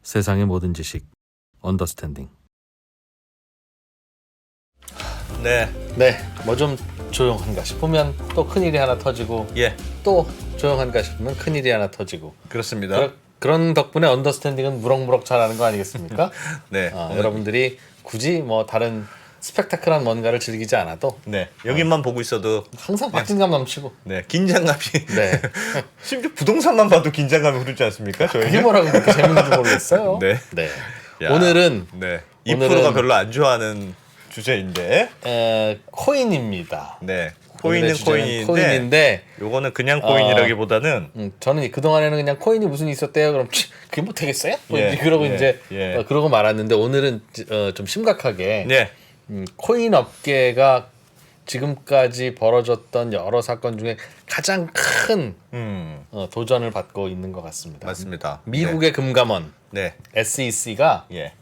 세상의 모든 지식 언더스탠딩. 네. 뭐 좀 조용한가 싶으면 또 큰일이 하나 터지고, 예. 또 조용한가 싶으면 큰일이 하나 터지고. 그렇습니다. 그런 덕분에 언더스탠딩은 무럭무럭 잘하는 거 아니겠습니까? 네. 여러분들이 굳이 뭐 다른 스펙타클한 뭔가를 즐기지 않아도 네. 여기만 보고 있어도 항상 박진감 넘치고. 네. 긴장감이 네. 심지어 부동산만 봐도 긴장감이 흐르지 않습니까? 그게 저희는. 뭐라고 그렇게 재밌는지 모르겠어요. 네. 네. 야, 오늘은 네. 2%가 별로 안 좋아하는 주제인데. 코인입니다. 네. 오늘의 코인은 주제는 코인인데 요거는 그냥 코인이라기보다는 저는 그동안에는 그냥 코인이 무슨 있었대요. 그럼 그게 뭐 되겠어요? 뭐 예, 그러고 예, 이제 예. 그러고 말았는데 오늘은 좀 심각하게 네. 코인 업계가 지금까지 벌어졌던 여러 사건 중에 가장 큰 도전을 받고 있는 것 같습니다. 맞습니다. 미국의 금감원 네. SEC가 예.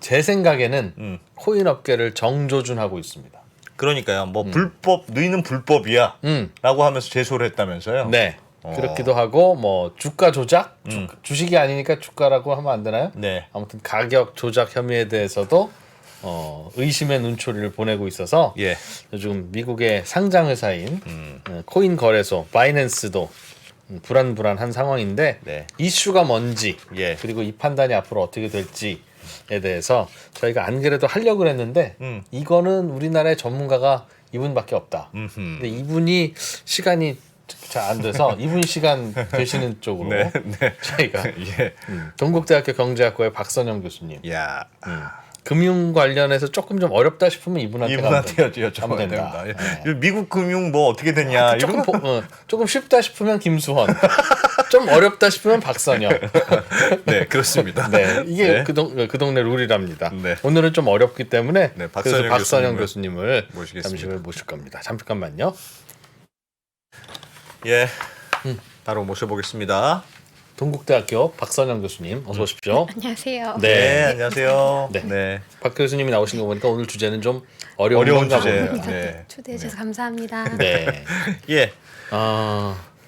제 생각에는 코인 업계를 정조준하고 있습니다. 그러니까요. 뭐 불법 너희는 불법이야. 라고 하면서 제소를 했다면서요. 네. 그렇기도 하고 뭐 주가 조작, 주식이 아니니까 주가라고 하면 안 되나요? 네. 아무튼 가격 조작 혐의에 대해서도 의심의 눈초리를 보내고 있어서 예. 요즘 미국의 상장 회사인 코인 거래소 바이낸스도 불안불안한 상황인데 네. 이슈가 뭔지 예. 그리고 이 판단이 앞으로 어떻게 될지에 대해서 저희가 안 그래도 하려고 했는데 이거는 우리나라의 전문가가 이분밖에 없다. 근데 이분이 시간이 잘 안 돼서 이분 시간 되시는 쪽으로 네. 네. 저희가 예. 동국대학교 경제학과의 박선영 교수님 야. 금융 관련해서 조금 좀 어렵다 싶으면 이분한테 여쭤봐야 가면 됩니다. 된다. 예. 미국 금융 뭐 어떻게 됐냐 조금 이런 거. 조금 쉽다 싶으면 김수헌, 좀 어렵다 싶으면 박선영. 네, 그렇습니다. 네, 이게 네. 그 동네 룰이랍니다. 네. 오늘은 좀 어렵기 때문에 네, 그래서 박선영 교수님을 교수님을 모시겠습니다. 잠시 후에 모실 겁니다. 잠깐만요. 예. 바로 모셔보겠습니다. 동국대학교 박선영 교수님 어서 오십시오. 안녕하세요. 네, 안녕하세요. 네. 네. 박 교수님이 나오신 거 보니까 오늘 주제는 좀 어려운 어려운 건가 주제예요. 봅니다. 네. 초대해 주셔서 감사합니다. 네. 예.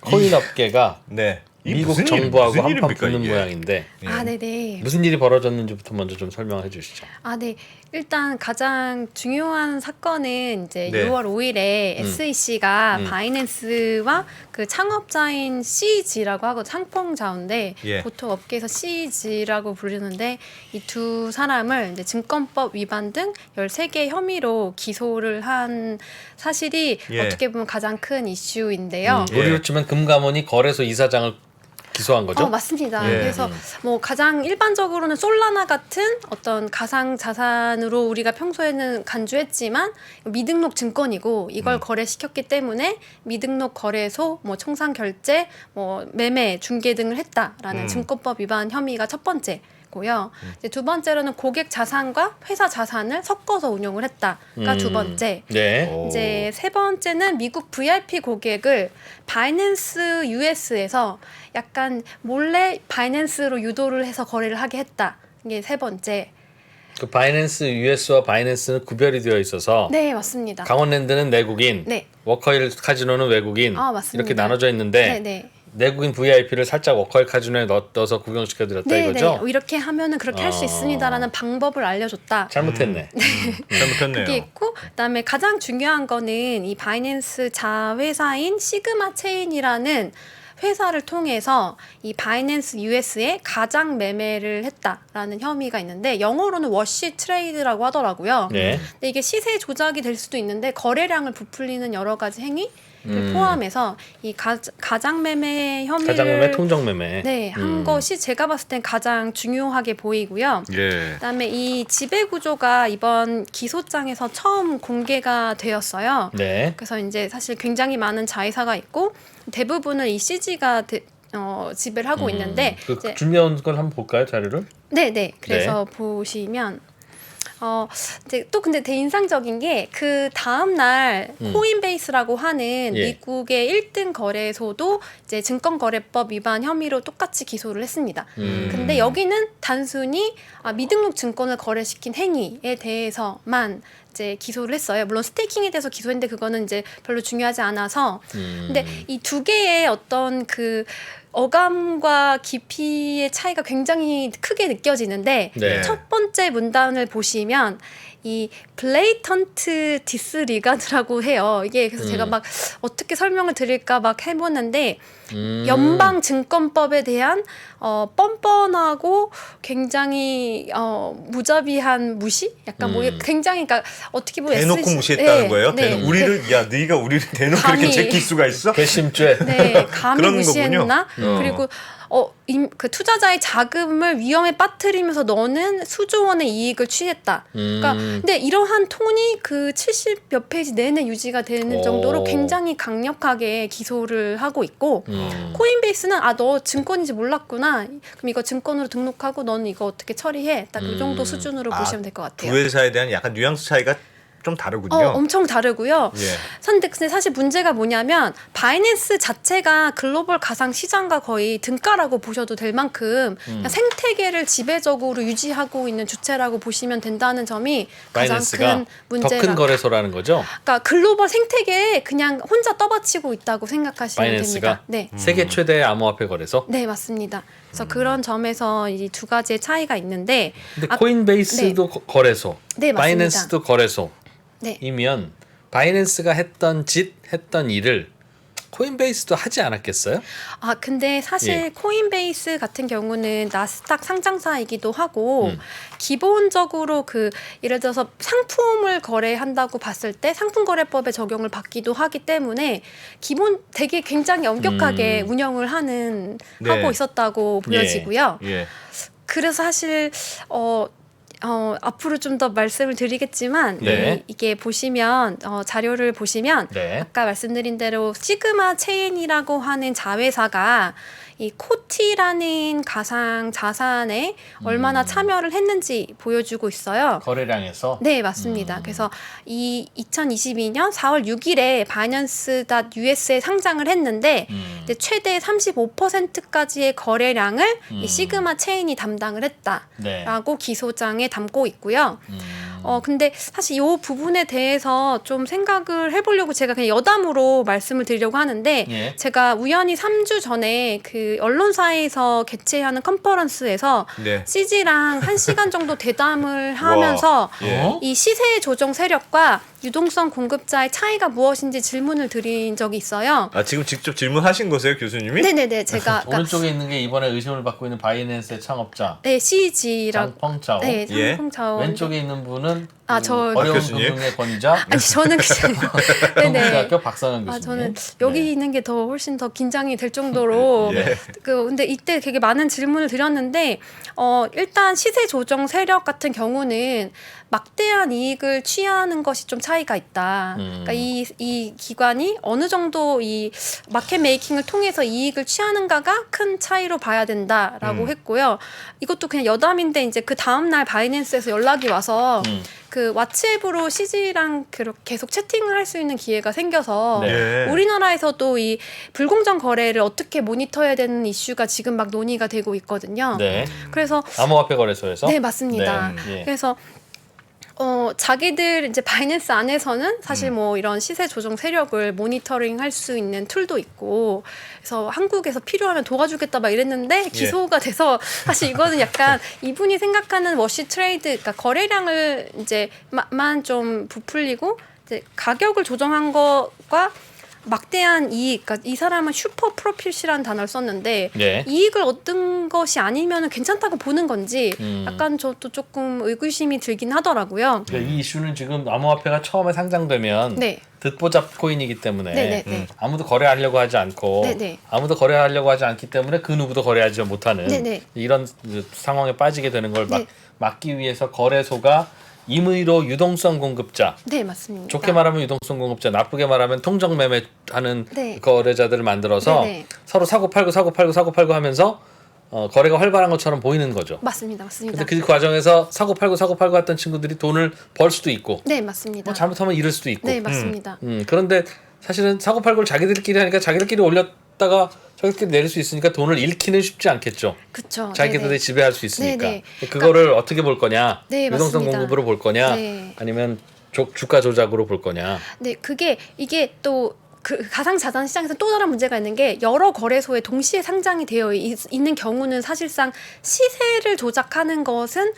코인 업계가 네. 이 미국 무슨 정부하고 무슨 한판 일입니까, 붙는 이게? 모양인데 아, 네네. 무슨 일이 벌어졌는지부터 먼저 좀 설명해 주시죠. 아, 네. 일단 가장 중요한 사건은 이제 네. 6월 5일에 SEC가 바이낸스와 그 창업자인 CG라고 하고 창펑자인데 예. 보통 업계에서 CG라고 부르는데 이 두 사람을 이제 증권법 위반 등 13개 혐의로 기소를 한 사실이 예. 어떻게 보면 가장 큰 이슈인데요. 예. 우리로 치면 금감원이 거래소 이사장을 기소한 거죠? 맞습니다. 예. 그래서 뭐 가장 일반적으로는 솔라나 같은 어떤 가상 자산으로 우리가 평소에는 간주했지만 미등록 증권이고 이걸 거래시켰기 때문에 미등록 거래소, 뭐 청산 결제, 뭐 매매, 중개 등을 했다라는 증권법 위반 혐의가 첫 번째고요. 이제 두 번째로는 고객 자산과 회사 자산을 섞어서 운용을 했다가 두 번째. 네. 오. 이제 세 번째는 미국 VIP 고객을 바이낸스 US에서 약간 몰래 바이낸스로 유도를 해서 거래를 하게 했다. 이게 세 번째. 그 바이낸스 US와 바이낸스는 구별이 되어 있어서 네, 맞습니다. 강원랜드는 내국인, 네. 워커힐 카지노는 외국인 맞습니다. 이렇게 나눠져 있는데 네, 네. 내국인 VIP를 살짝 워커힐 카지노에 넣어서 구경시켜 드렸다 네, 이거죠? 네. 이렇게 하면은 그렇게 할 수 있습니다라는 방법을 알려줬다. 잘못했네. 잘못했네요. 그게 있고 그다음에 가장 중요한 거는 이 바이낸스 자회사인 시그마 체인이라는 회사를 통해서 이 바이낸스 US에 가장 매매를 했다라는 혐의가 있는데 영어로는 워시 트레이드라고 하더라고요. 네. 근데 이게 시세 조작이 될 수도 있는데 거래량을 부풀리는 여러 가지 행위를 포함해서 이 가장 매매 혐의를 가장매매, 통정매매. 네, 한 것이 제가 봤을 땐 가장 중요하게 보이고요. 예. 그다음에 이 지배 구조가 이번 기소장에서 처음 공개가 되었어요. 네. 그래서 이제 사실 굉장히 많은 자회사가 있고 대부분을 이 CG가 지배를 하고 있는데 이제 준비한 걸 한번 볼까요, 자료를? 네네. 그래서 보시면 이제 또 근데 되게 인상적인 게 그 다음 날 코인베이스라고 하는 예. 미국의 1등 거래소도 이제 증권거래법 위반 혐의로 똑같이 기소를 했습니다. 근데 여기는 단순히 미등록 증권을 거래시킨 행위에 대해서만 이제 기소를 했어요. 물론 스테이킹에 대해서 기소했는데 그거는 이제 별로 중요하지 않아서. 근데 이 두 개의 어떤 그 어감과 깊이의 차이가 굉장히 크게 느껴지는데 네. 첫 번째 문단을 보시면 이 블레이턴트 디스리가드라고 해요. 이게 그래서 제가 막 어떻게 설명을 드릴까 막 해보는데 연방 증권법에 대한 뻔뻔하고 굉장히 무자비한 무시? 약간 뭐 굉장히 그러니까 어떻게 보면 대놓고 무시했다는 거예요? 우리를 야 네가 우리를 대놓고 감히. 이렇게 제낄 수가 있어? 괘씸죄. 네, 감히 그런 무시했나? 거군요. 그리고 그 투자자의 자금을 위험에 빠뜨리면서 너는 수조 원의 이익을 취했다. 그러니까 근데 이러한 톤이 그 70몇 페이지 내내 유지가 되는 정도로 굉장히 강력하게 기소를 하고 있고 코인베이스는 너 증권인지 몰랐구나. 그럼 이거 증권으로 등록하고 너는 이거 어떻게 처리해? 딱 이 정도 수준으로 보시면 될 것 같아요. 두 회사에 대한 약간 뉘앙스 차이가 좀 다르군요. 엄청 다르고요. 예. 근데 사실 문제가 뭐냐면 바이낸스 자체가 글로벌 가상 시장과 거의 등가라고 보셔도 될 만큼 그냥 생태계를 지배적으로 유지하고 있는 주체라고 보시면 된다는 점이 가장 바이낸스가 큰 문제가. 더 큰 거래소라는 거죠. 그러니까 글로벌 생태계에 그냥 혼자 떠받치고 있다고 생각하시면 바이낸스가 됩니다. 네. 세계 최대 암호화폐 거래소. 네, 맞습니다. 그래서 그런 점에서 이 두 가지의 차이가 있는데 근데 코인베이스도 거래소, 네, 맞습니다. 바이낸스도 거래소. 네. 이면 바이낸스가 했던 일을 코인베이스도 하지 않았겠어요? 근데 사실 예. 코인베이스 같은 경우는 나스닥 상장사이기도 하고 기본적으로 그 예를 들어서 상품을 거래한다고 봤을 때 상품거래법에 적용을 받기도 하기 때문에 기본 되게 굉장히 엄격하게 운영을 하는 네. 하고 있었다고 보여지고요. 예. 그래서 사실 앞으로 좀 더 말씀을 드리겠지만 네. 이게 보시면 자료를 보시면 네. 아까 말씀드린 대로 시그마 체인이라고 하는 자회사가 이 코티라는 가상 자산에 얼마나 참여를 했는지 보여주고 있어요. 거래량에서. 네, 맞습니다. 그래서 이 2022년 4월 6일에 바이낸스.us에 상장을 했는데 이제 최대 35%까지의 거래량을 이 시그마 체인이 담당을 했다라고 네. 기소장에 담고 있고요. 근데 사실 이 부분에 대해서 좀 생각을 해보려고 제가 그냥 여담으로 말씀을 드리려고 하는데 예. 제가 우연히 3주 전에 그 언론사에서 개최하는 컨퍼런스에서 네. CG랑 1시간 정도 대담을 하면서 예. 이 시세 조정 세력과 유동성 공급자의 차이가 무엇인지 질문을 드린 적이 있어요. 지금 직접 질문하신 거세요, 교수님이? 네네네, 제가 오른쪽에 있는 게 이번에 의심을 받고 있는 바이낸스의 창업자 네, CG라고 장펑차오. 네, 예. 상풍차오. 왼쪽에 있는 분은 저 어려운 교수님? 금융의 권위자 아니 저는 그냥 네네. 한국대학교 박상현 교수님. 저는 여기 네. 있는 게 더 훨씬 더 긴장이 될 정도로 예. 근데 이때 되게 많은 질문을 드렸는데 일단 시세 조정 세력 같은 경우는 막대한 이익을 취하는 것이 좀 차이가 있다. 그러니까 이 기관이 어느 정도 이 마켓 메이킹을 통해서 이익을 취하는가가 큰 차이로 봐야 된다라고 했고요. 이것도 그냥 여담인데 이제 그 다음 날 바이낸스에서 연락이 와서 그 왓츠앱으로 CG랑 계속 채팅을 할 수 있는 기회가 생겨서 네. 예. 우리나라에서도 이 불공정 거래를 어떻게 모니터해야 되는 이슈가 지금 막 논의가 되고 있거든요. 네. 그래서 암호화폐 거래소에서. 네, 맞습니다. 네. 예. 그래서 자기들 이제 바이낸스 안에서는 사실 뭐 이런 시세 조정 세력을 모니터링 할 수 있는 툴도 있고 그래서 한국에서 필요하면 도와주겠다 막 이랬는데 기소가 돼서 사실 이거는 약간 이분이 생각하는 워시 트레이드 그러니까 거래량을 이제 만 좀 부풀리고 이제 가격을 조정한 것과 막대한 이익, 그러니까 이 사람은 슈퍼 프로핏이라는 단어를 썼는데 네. 이익을 얻은 것이 아니면 괜찮다고 보는 건지 약간 저도 조금 의구심이 들긴 하더라고요. 그러니까 이 이슈는 지금 암호화폐가 처음에 상장되면 네. 듣보잡 코인이기 때문에 네네네. 아무도 거래하려고 하지 않고 네네. 아무도 거래하려고 하지 않기 때문에 그 누구도 거래하지 못하는 네네. 이런 상황에 빠지게 되는 걸 네. 막기 위해서 거래소가 임의로 유동성 공급자 네, 맞습니다. 좋게 말하면 유동성 공급자 나쁘게 말하면 통정 매매하는 네. 거래자들을 만들어서 네네. 서로 사고 팔고 하면서 거래가 활발한 것처럼 보이는 거죠. 맞습니다. 근데 그 과정에서 사고 팔고 했던 친구들이 돈을 벌 수도 있고 네, 맞습니다. 뭐 잘못하면 잃을 수도 있고 네, 맞습니다. 그런데 사실은 사고 팔고를 자기들끼리 하니까 자기들끼리 올렸다가 자기들끼리 내릴 수 있으니까 돈을 잃기는 쉽지 않겠죠. 그렇죠. 자기들이 지배할 수 있으니까. 네네. 그거를 어떻게 볼 거냐? 네, 유동성 맞습니다. 공급으로 볼 거냐? 네. 아니면 주가 조작으로 볼 거냐. 네, 이게 또 그 가상자산 시장에서 또 다른 문제가 있는 게 여러 거래소에 동시에 상장이 되어 있는 경우는 사실상 시세를 조작하는 것은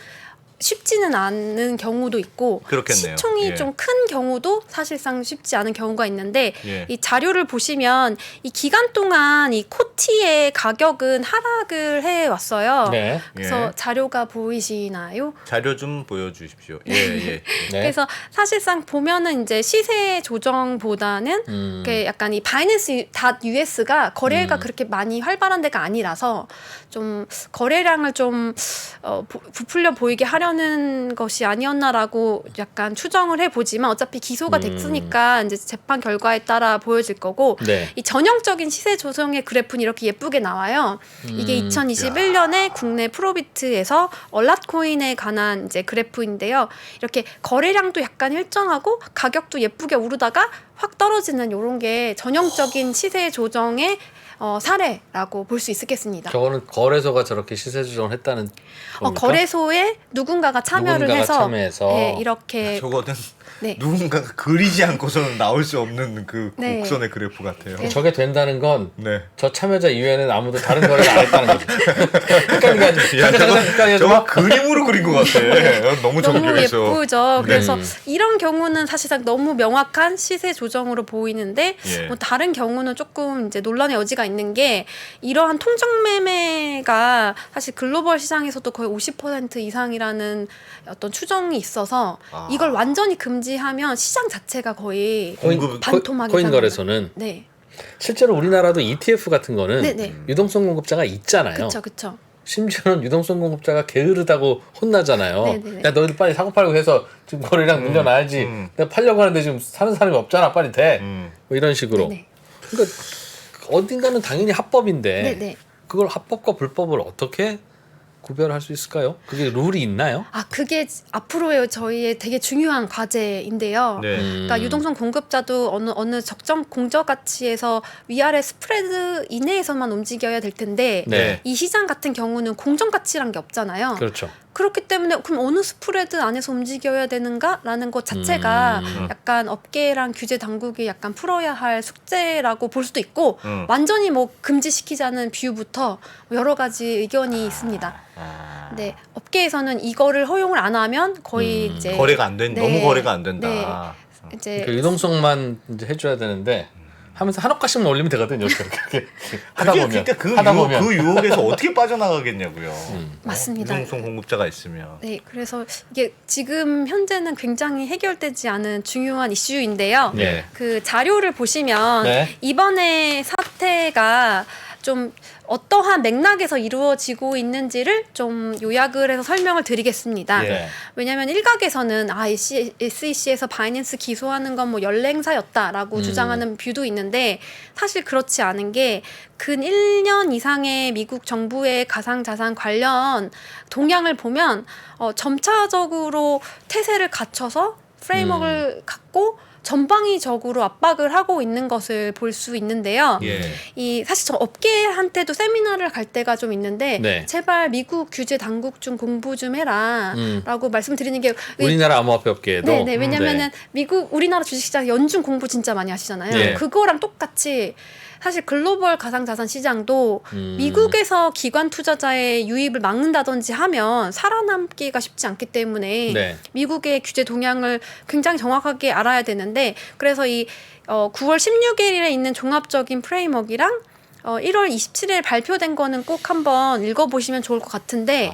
쉽지는 않은 경우도 있고 그렇겠네요. 시총이 예. 좀 큰 경우도 사실상 쉽지 않은 경우가 있는데 예. 이 자료를 보시면 이 기간 동안 이 코티의 가격은 하락을 해 왔어요. 네. 그래서 예. 자료가 보이시나요? 자료 좀 보여주십시오. 예, 예. 네. 그래서 사실상 보면은 이제 시세 조정보다는 이렇게 약간 이 바이낸스 .us가 거래가 그렇게 많이 활발한 데가 아니라서 좀 거래량을 좀 부풀려 보이게 하려는 것이 아니었나라고 약간 추정을 해보지만 어차피 기소가 됐으니까 이제 재판 결과에 따라 보여질 거고 네. 이 전형적인 시세 조정의 그래프는 이렇게 예쁘게 나와요. 이게 2021년에 국내 프로비트에서 얼랏코인에 관한 이제 그래프인데요. 이렇게 거래량도 약간 일정하고 가격도 예쁘게 오르다가 확 떨어지는 이런 게 전형적인 시세 조정의 사례라고 볼 수 있겠습니다. 저거는 거래소가 저렇게 시세 조정을 했다는 겁니까? 거래소에 누군가가 참여를 누군가가 해서 참여해서. 네, 이렇게 저거는 네. 누군가가 그리지 않고서는 나올 수 없는 그 네. 곡선의 그래프 같아요. 네. 저게 된다는 건 저 네. 참여자 이외에는 아무도 다른 거래를 안 했다는 거죠. 헷갈리게 야, 헷갈리게 저거 그림으로 그린 것 같아. 너무 너무 정교해서. 예쁘죠. 그래서 네. 이런 경우는 사실상 너무 명확한 시세 조정으로 보이는데 예. 뭐 다른 경우는 조금 이제 논란의 여지가 있는 게 이러한 통정 매매가 사실 글로벌 시장에서도 거의 50% 이상이라는 어떤 추정이 있어서 이걸 완전히 금지하면 시장 자체가 거의 반토막이 코인 나는 거래소는 네. 실제로 우리나라도 ETF 같은 거는 네네. 유동성 공급자가 있잖아요. 그렇죠. 심지어는 유동성 공급자가 게으르다고 혼나잖아요. 네네네. 야 너희들 빨리 사고 팔고 해서 지금 거래량 늘려놔야지. 내가 팔려고 하는데 지금 사는 사람이 없잖아. 빨리 돼. 뭐 이런 식으로. 네네. 그러니까 어딘가는 당연히 합법인데 네네. 그걸 합법과 불법을 어떻게 구별할 수 있을까요? 그게 룰이 있나요? 그게 앞으로의 저희의 되게 중요한 과제인데요. 네. 그러니까 유동성 공급자도 어느 적정 공저 가치에서 위아래 스프레드 이내에서만 움직여야 될 텐데 네. 이 시장 같은 경우는 공정 가치란 게 없잖아요. 그렇죠. 그렇기 때문에 그럼 어느 스프레드 안에서 움직여야 되는가라는 것 자체가 약간 업계랑 규제 당국이 약간 풀어야 할 숙제라고 볼 수도 있고 완전히 뭐 금지시키자는 뷰부터 여러 가지 의견이 있습니다. 네, 업계에서는 이거를 허용을 안 하면 거의 이제 거래가 안 된, 네. 너무 거래가 안 된다. 네. 이제 그 유동성만 이제 해줘야 되는데 하면서 한 억가씩만 올리면 되거든요. 그렇게 하다 보면 그 유혹에서 어떻게 빠져나가겠냐고요. 맞습니다. 유동성 공급자가 있으면. 네, 그래서 이게 지금 현재는 굉장히 해결되지 않은 중요한 이슈인데요. 네. 그 자료를 보시면 네. 이번에 사태가 좀 어떠한 맥락에서 이루어지고 있는지를 좀 요약을 해서 설명을 드리겠습니다. 예. 왜냐하면 일각에서는 SEC에서 바이낸스 기소하는 건 뭐 연랭사였다라고 주장하는 뷰도 있는데 사실 그렇지 않은 게 근 1년 이상의 미국 정부의 가상자산 관련 동향을 보면 점차적으로 태세를 갖춰서 프레임워크를 갖고 전방위적으로 압박을 하고 있는 것을 볼 수 있는데요. 예. 이 사실 저 업계한테도 세미나를 갈 때가 좀 있는데 네. 제발 미국 규제 당국 좀 공부 좀 해라라고 말씀드리는 게 우리나라 암호화폐 업계에도 네네 왜냐면은 미국 우리나라 주식시장 연중 공부 진짜 많이 하시잖아요. 네. 그거랑 똑같이 사실 글로벌 가상자산 시장도 미국에서 기관 투자자의 유입을 막는다든지 하면 살아남기가 쉽지 않기 때문에 네. 미국의 규제 동향을 굉장히 정확하게 알아야 되는데 그래서 이 9월 16일에 있는 종합적인 프레임워크랑 1월 27일 발표된 거는 꼭 한번 읽어보시면 좋을 것 같은데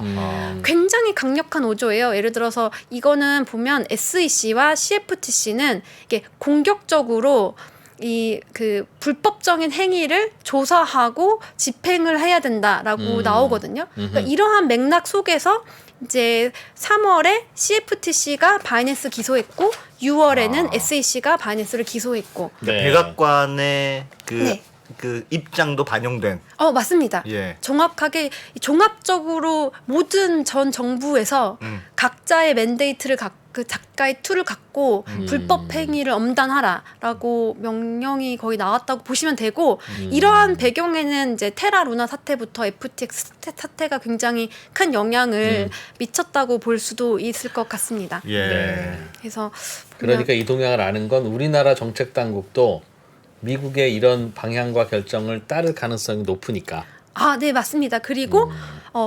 굉장히 강력한 어조예요. 예를 들어서 이거는 보면 SEC와 CFTC는 이게 공격적으로 이 그 불법적인 행위를 조사하고 집행을 해야 된다라고 나오거든요. 그러니까 이러한 맥락 속에서 이제 3월에 CFTC가 바이낸스 기소했고 6월에는 SEC가 바이낸스를 기소했고 네. 백악관의 네. 그 입장도 반영된. 맞습니다. 예. 종합적으로 모든 전 정부에서 각자의 맨데이트를 갖고 그 작가의 툴을 갖고 불법 행위를 엄단하라라고 명령이 거의 나왔다고 보시면 되고 이러한 배경에는 이제 테라 루나 사태부터 FTX 사태가 굉장히 큰 영향을 미쳤다고 볼 수도 있을 것 같습니다. 예. 그래서 그러니까 이 동향을 아는 건 우리나라 정책 당국도 미국의 이런 방향과 결정을 따를 가능성이 높으니까. 아, 네, 맞습니다. 그리고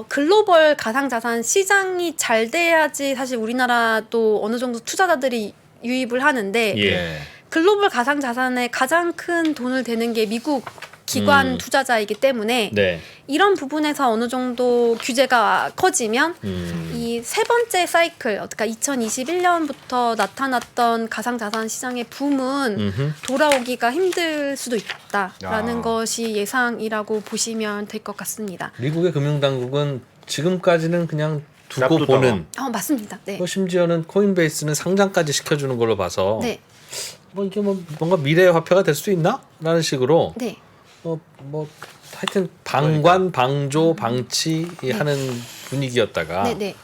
글로벌 가상자산 시장이 잘 돼야지 사실 우리나라도 어느 정도 투자자들이 유입을 하는데 예. 글로벌 가상자산에 가장 큰 돈을 대는 게 미국 기관 투자자이기 때문에 네. 이런 부분에서 어느 정도 규제가 커지면 이 세 번째 사이클, 그러니까 2021년부터 나타났던 가상자산 시장의 붐은 돌아오기가 힘들 수도 있다라는 것이 예상이라고 보시면 될 것 같습니다. 미국의 금융당국은 지금까지는 그냥 두고 납두다가. 보는. 맞습니다. 네. 심지어는 코인베이스는 상장까지 시켜주는 걸로 봐서 네. 뭐 이게 뭐 뭔가 미래의 화폐가 될 수 있나? 라는 식으로 네. 뭐 하여튼 방관, 방조, 방치 하는 분위기였다가 네. 네.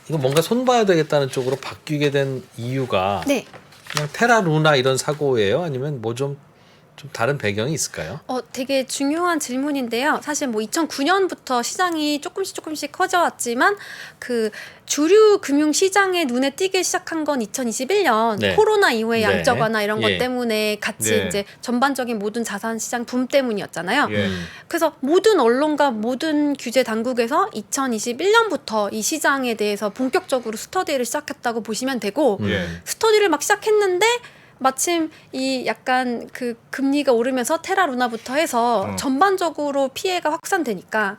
이거 뭔가 손봐야 되겠다는 쪽으로 바뀌게 된 이유가 네. 그냥 테라 루나 이런 사고예요? 아니면 뭐 좀 다른 배경이 있을까요? 되게 중요한 질문인데요. 사실 뭐 2009년부터 시장이 조금씩 커져왔지만 그 주류 금융 시장에 눈에 띄기 시작한 건 2021년 네. 코로나 이후의 네. 양적 완화 이런 것 예. 때문에 같이 네. 이제 전반적인 모든 자산 시장 붐 때문이었잖아요. 예. 그래서 모든 언론과 모든 규제 당국에서 2021년부터 이 시장에 대해서 본격적으로 스터디를 시작했다고 보시면 되고 예. 스터디를 막 시작했는데 마침 이 약간 그 금리가 오르면서 테라 루나부터 해서 전반적으로 피해가 확산되니까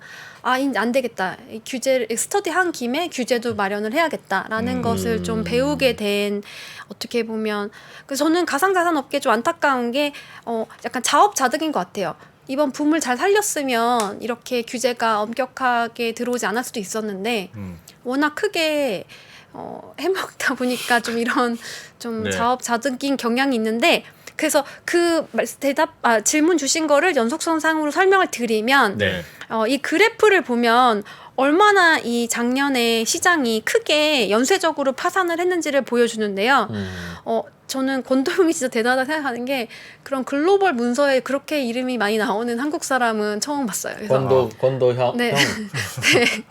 이제 안 되겠다. 이 규제 스터디 한 김에 규제도 마련을 해야겠다라는 것을 좀 배우게 된 어떻게 보면 그래서 저는 가상자산 업계 좀 안타까운 게 약간 자업자득인 것 같아요. 이번 붐을 잘 살렸으면 이렇게 규제가 엄격하게 들어오지 않을 수도 있었는데 워낙 크게 해먹다 보니까 좀 이런 좀 네. 자업자득인 경향이 있는데 그래서 그 질문 주신 거를 연속선상으로 설명을 드리면 네. 이 그래프를 보면 얼마나 이 작년에 시장이 크게 연쇄적으로 파산을 했는지를 보여주는데요. 저는 권도용이 진짜 대단하다 생각하는 게 그런 글로벌 문서에 그렇게 이름이 많이 나오는 한국 사람은 처음 봤어요. 그래서 권도 형. 네. 네.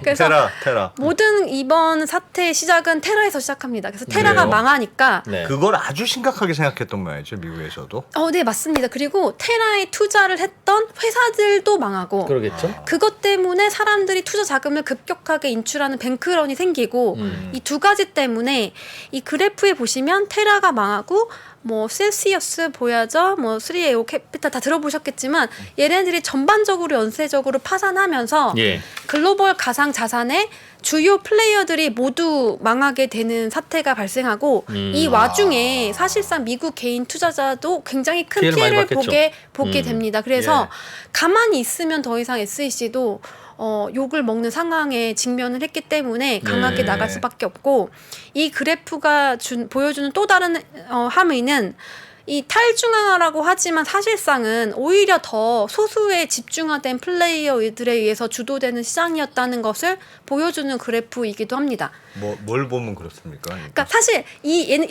그래서 테라. 모든 이번 사태의 시작은 테라에서 시작합니다. 그래서 테라가 그래요? 망하니까 네. 그걸 아주 심각하게 생각했던 모양이죠, 미국에서도. 네, 맞습니다. 그리고 테라에 투자를 했던 회사들도 망하고 그러겠죠? 그것 때문에 사람들이 투자 자금을 급격하게 인출하는 뱅크런이 생기고 이 두 가지 때문에 이 그래프에 보시면 테라가 망하고 뭐 셀시어스, 보야저, 뭐 3AO 캐피탈 다 들어보셨겠지만 얘네들이 전반적으로 연쇄적으로 파산하면서 예. 글로벌 가상 자산의 주요 플레이어들이 모두 망하게 되는 사태가 발생하고 이 와중에 사실상 미국 개인 투자자도 굉장히 큰 피해를 많이 피해를 받겠죠. 보게 됩니다. 그래서 예. 가만히 있으면 더 이상 SEC도 욕을 먹는 상황에 직면을 했기 때문에 강하게 네. 나갈 수밖에 없고 이 그래프가 보여주는 또 다른 함의는 이 탈중앙화라고 하지만 사실상은 오히려 더 소수에 집중화된 플레이어들에 의해서 주도되는 시장이었다는 것을 보여주는 그래프이기도 합니다. 뭘 보면 그렇습니까? 그러니까 사실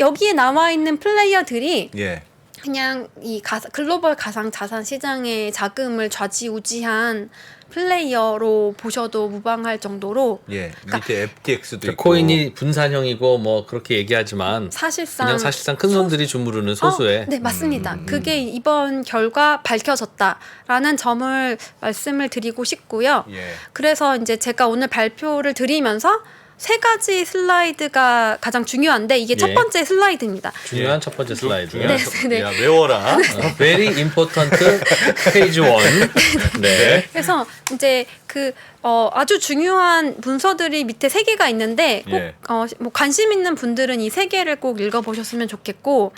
여기에 나와 있는 플레이어들이 예. 그냥 이 글로벌 가상 자산 시장의 자금을 좌지우지한 플레이어로 보셔도 무방할 정도로 예. 밑에 FTX도 있고. 코인이 분산형이고 뭐 그렇게 얘기하지만 사실상 큰 손들이 주무르는 소수의 네, 맞습니다. 그게 이번 결과 밝혀졌다라는 점을 말씀을 드리고 싶고요. 예. 그래서 이제 제가 오늘 발표를 드리면서 세 가지 슬라이드가 가장 중요한데 이게 첫 예. 번째 슬라이드입니다. 중요한 첫 번째 슬라이드. 중요한 네. 야, 외워라. Very important page 1. 네. 그래서 이제 아주 중요한 문서들이 밑에 세 개가 있는데 꼭 예. 뭐 관심 있는 분들은 이 세 개를 꼭 읽어보셨으면 좋겠고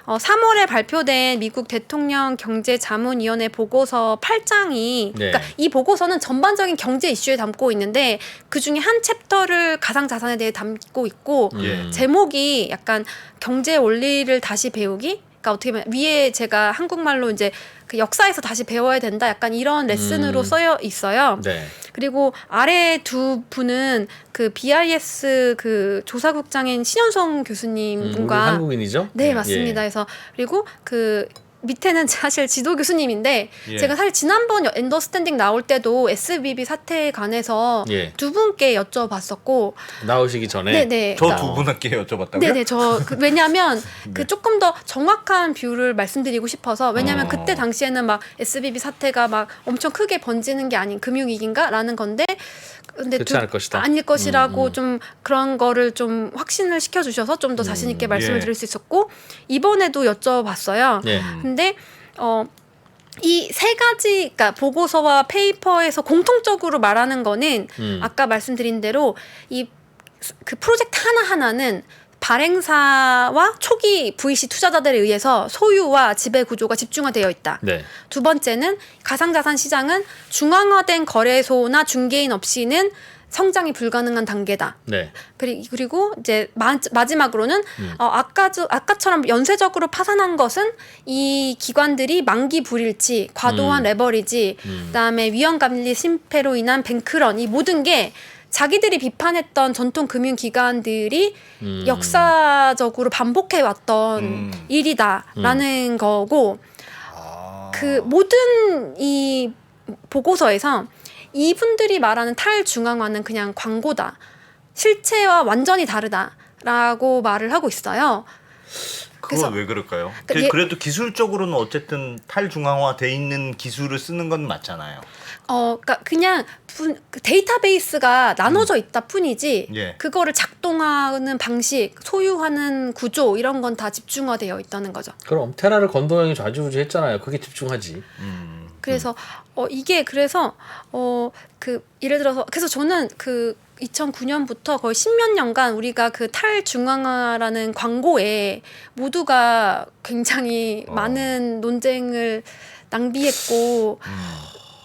3월에 발표된 미국 대통령 경제자문위원회 보고서 8장이 네. 그러니까 이 보고서는 전반적인 경제 이슈에 담고 있는데 그 중에 한 챕터를 가상자산에 대해 담고 있고 예. 제목이 약간 경제 원리를 다시 배우기 그러니까 어떻게 보면 위에 제가 한국말로 이제 그 역사에서 다시 배워야 된다 약간 이런 레슨으로 써여 있어요. 네. 그리고 아래 두 분은 그 BIS 그 조사국장인 신현성 교수님 우리 분과 한국인이죠? 네, 맞습니다. 예. 그래서 그리고 그 밑에는 사실 지도 교수님인데 예. 제가 사실 지난번 엔더스탠딩 나올 때도 SBB 사태에 관해서 예. 두 분께 여쭤봤었고 나오시기 전에 네네 저 그러니까 두 분께 여쭤봤다고요? 네네 왜냐하면 네. 그 조금 더 정확한 뷰를 말씀드리고 싶어서 왜냐하면 그때 당시에는 막 SBB 사태가 막 엄청 크게 번지는 게 아닌 금융위기인가라는 건데 근데 그렇지 않을 것이다. 아닐 것이라고 좀 그런 거를 좀 확신을 시켜주셔서 좀 더 자신 있게 말씀을 예. 드릴 수 있었고 이번에도 여쭤봤어요. 예. 근데 이 세 가지, 그러니까 보고서와 페이퍼에서 공통적으로 말하는 거는 아까 말씀드린 대로 이 그 프로젝트 하나하나는 발행사와 초기 VC 투자자들에 의해서 소유와 지배 구조가 집중화되어 있다. 네. 두 번째는 가상자산 시장은 중앙화된 거래소나 중개인 없이는 성장이 불가능한 단계다. 네. 그리고 이제 마지막으로는 아까처럼 연쇄적으로 파산한 것은 이 기관들이 만기 불일치, 과도한 레버리지, 그다음에 위험관리 실패로 인한 뱅크런 이 모든 게 자기들이 비판했던 전통 금융기관들이 역사적으로 반복해 왔던 일이다라는 거고 그 모든 이 보고서에서 이분들이 말하는 탈중앙화는 그냥 광고다. 실체와 완전히 다르다라고 말을 하고 있어요. 그건 왜 그럴까요? 그러니까 그래도 기술적으로는 어쨌든 탈중앙화돼 있는 기술을 쓰는 건 맞잖아요. 그러니까 그냥 그 데이터베이스가 나눠져 있다 뿐이지 예. 그거를 작동하는 방식, 소유하는 구조 이런 건 다 집중화되어 있다는 거죠. 그럼 테라를 건도형이 좌지우지 했잖아요. 그게 집중하지. 그래서 이게 그래서 그 예를 들어서 그래서 저는 그 2009년부터 거의 10몇 년간 우리가 그 탈중앙화라는 광고에 모두가 굉장히 많은 논쟁을 낭비했고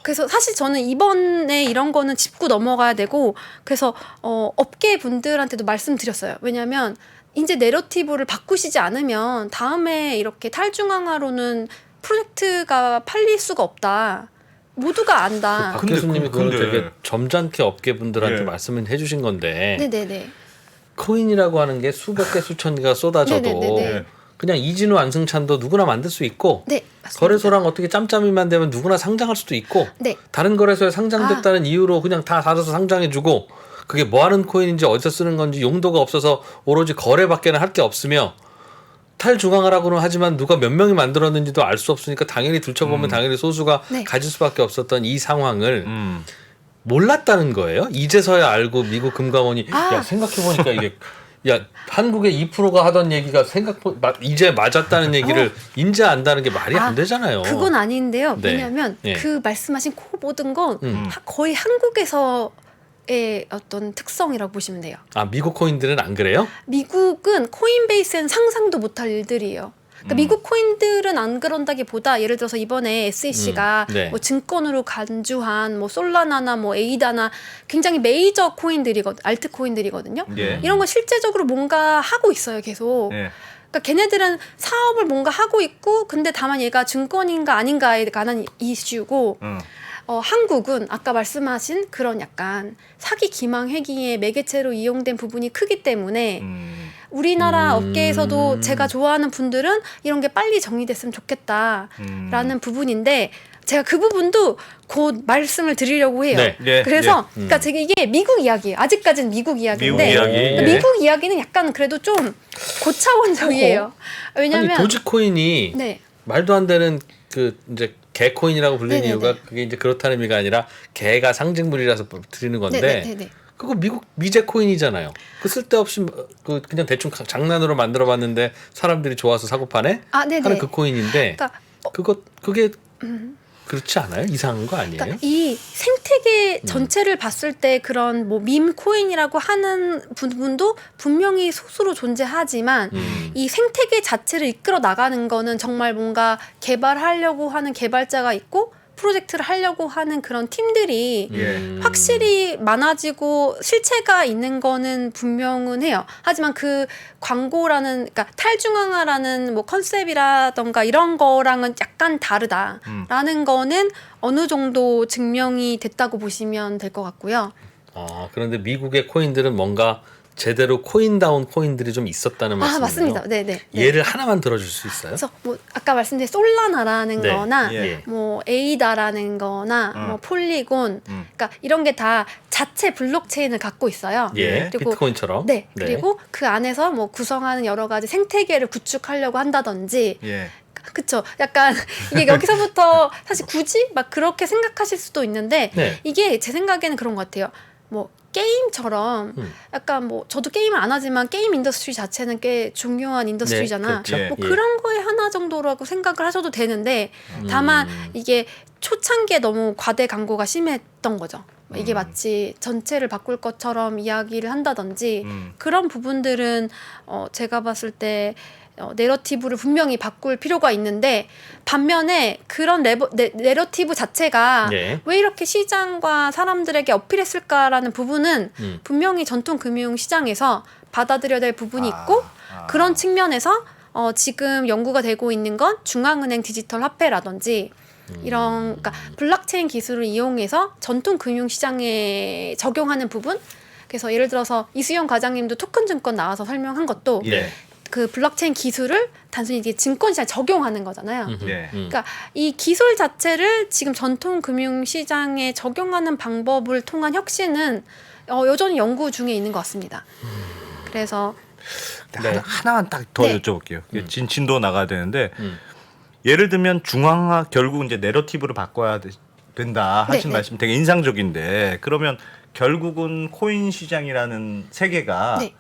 그래서 사실 저는 이번에 이런 거는 짚고 넘어가야 되고 그래서 업계 분들한테도 말씀드렸어요. 왜냐하면 이제 내러티브를 바꾸시지 않으면 다음에 이렇게 탈중앙화로는 프로젝트가 팔릴 수가 없다. 모두가 안다. 박 교수님이 그걸 근데- 되게 점잖게 업계분들한테 예. 말씀을 해주신 건데 네네네. 코인이라고 하는 게 수백 개 수천 개가 쏟아져도 네네네네. 그냥 이진우 안승찬도 누구나 만들 수 있고 네, 맞습니다. 거래소랑 어떻게 짬짬이만 되면 누구나 상장할 수도 있고 네. 다른 거래소에 상장됐다는 이유로 그냥 다 닫아서 상장해주고 그게 뭐 하는 코인인지 어디서 쓰는 건지 용도가 없어서 오로지 거래밖에는 할 게 없으며 탈중앙화라고는 하지만 누가 몇 명이 만들었는지도 알 수 없으니까 당연히 들춰보면 당연히 소수가 네. 가질 수밖에 없었던 이 상황을 몰랐다는 거예요. 이제서야 알고 미국 금감원이 야 생각해보니까 이게 야 한국의 2%가 하던 얘기가 이제 맞았다는 얘기를 인제 안다는 게 말이 안 되잖아요. 그건 아닌데요. 네. 왜냐하면 예. 그 말씀하신 모든 건 거의 한국에서의 어떤 특성이라고 보시면 돼요. 아 미국 코인들은 안 그래요? 미국은 코인베이스는 상상도 못할 일들이에요. 그러니까 미국 코인들은 안 그런다기보다 예를 들어서 이번에 SEC가 네. 뭐 증권으로 간주한 뭐 솔라나나 뭐 에이다나 굉장히 메이저 알트 코인들이거든요. 예. 이런 거 실제적으로 뭔가 하고 있어요, 계속. 예. 그러니까 걔네들은 사업을 뭔가 하고 있고 근데 다만 얘가 증권인가 아닌가에 관한 이슈고 한국은 아까 말씀하신 그런 약간 사기 기망 회기의 매개체로 이용된 부분이 크기 때문에 우리나라 업계에서도 제가 좋아하는 분들은 이런 게 빨리 정리됐으면 좋겠다라는 부분인데 제가 그 부분도 곧 말씀을 드리려고 해요. 네, 예, 그래서 그러니까 제가 이게 미국 이야기예요. 아직까지는 미국 이야기인데 미국 이야기. 그러니까 예. 미국 이야기는 약간 그래도 좀 고차원적이에요. 왜냐하면 아니 도지코인이 네. 말도 안 되는 그 이제 개코인이라고 불리는 네네네. 이유가 그게 이제 그렇다는 의미가 아니라 개가 상징물이라서 드리는 건데 네네네. 그거 미국 미제 코인이잖아요. 그 쓸데없이 그 그냥 대충 장난으로 만들어봤는데 사람들이 좋아서 사고 파네 아, 네네. 하는 그 코인인데 그러니까 그게 그렇지 않아요? 이상한 거 아니에요? 그러니까 이 생태계 전체를 봤을 때 그런 뭐 밈 코인이라고 하는 부분도 분명히 소수로 존재하지만 이 생태계 자체를 이끌어 나가는 거는 정말 뭔가 개발하려고 하는 개발자가 있고 프로젝트를 하려고 하는 그런 팀들이 예. 확실히 많아지고 실체가 있는 거는 분명은 해요. 하지만 그 광고라는, 그러니까 탈중앙화라는 뭐 컨셉이라던가 이런 거랑은 약간 다르다라는 거는 어느 정도 증명이 됐다고 보시면 될 것 같고요. 아, 그런데 미국의 코인들은 뭔가 제대로 코인다운 코인들이 좀 있었다는 말씀이에요. 맞습니다. 네네. 예를 하나만 들어줄 수 있어요? 그래서 뭐 아까 말씀드린 솔라나라는 네. 거나 예. 뭐 에이다라는 거나 뭐 폴리곤, 그러니까 이런 게 다 자체 블록체인을 갖고 있어요. 예, 그리고 비트코인처럼. 네, 그리고 그 안에서 뭐 구성하는 여러 가지 생태계를 구축하려고 한다든지. 예. 그쵸. 약간 이게 여기서부터 사실 굳이 막 그렇게 생각하실 수도 있는데 네. 이게 제 생각에는 그런 것 같아요. 뭐 게임처럼 약간 뭐 저도 게임을 안 하지만 게임 인더스트리 자체는 꽤 중요한 인더스트리잖아. 네, 그렇죠. 뭐 예. 그런 거에 하나 정도라고 생각을 하셔도 되는데 다만 이게 초창기에 너무 과대 광고가 심했던 거죠. 이게 마치 전체를 바꿀 것처럼 이야기를 한다든지 그런 부분들은 제가 봤을 때 내러티브를 분명히 바꿀 필요가 있는데 반면에 그런 내러티브 자체가 예. 왜 이렇게 시장과 사람들에게 어필했을까라는 부분은 분명히 전통 금융 시장에서 받아들여야 될 부분이 있고 그런 측면에서 지금 연구가 되고 있는 건 중앙은행 디지털 화폐라든지 이런 그러니까 블록체인 기술을 이용해서 전통 금융 시장에 적용하는 부분. 그래서 예를 들어서 이수영 과장님도 토큰 증권 나와서 설명한 것도 예. 그 블록체인 기술을 단순히 이게 증권 시장에 적용하는 거잖아요. 예. 그러니까 이 기술 자체를 지금 전통 금융 시장에 적용하는 방법을 통한 혁신은 여전히 연구 중에 있는 것 같습니다. 그래서 네. 하나만 딱 더 네. 여쭤볼게요. 진도 나가야 되는데 예를 들면 중앙화 결국 이제 내러티브를 바꿔야 된다 하신 네, 말씀 되게 인상적인데 그러면 결국은 코인 시장이라는 세계가 네.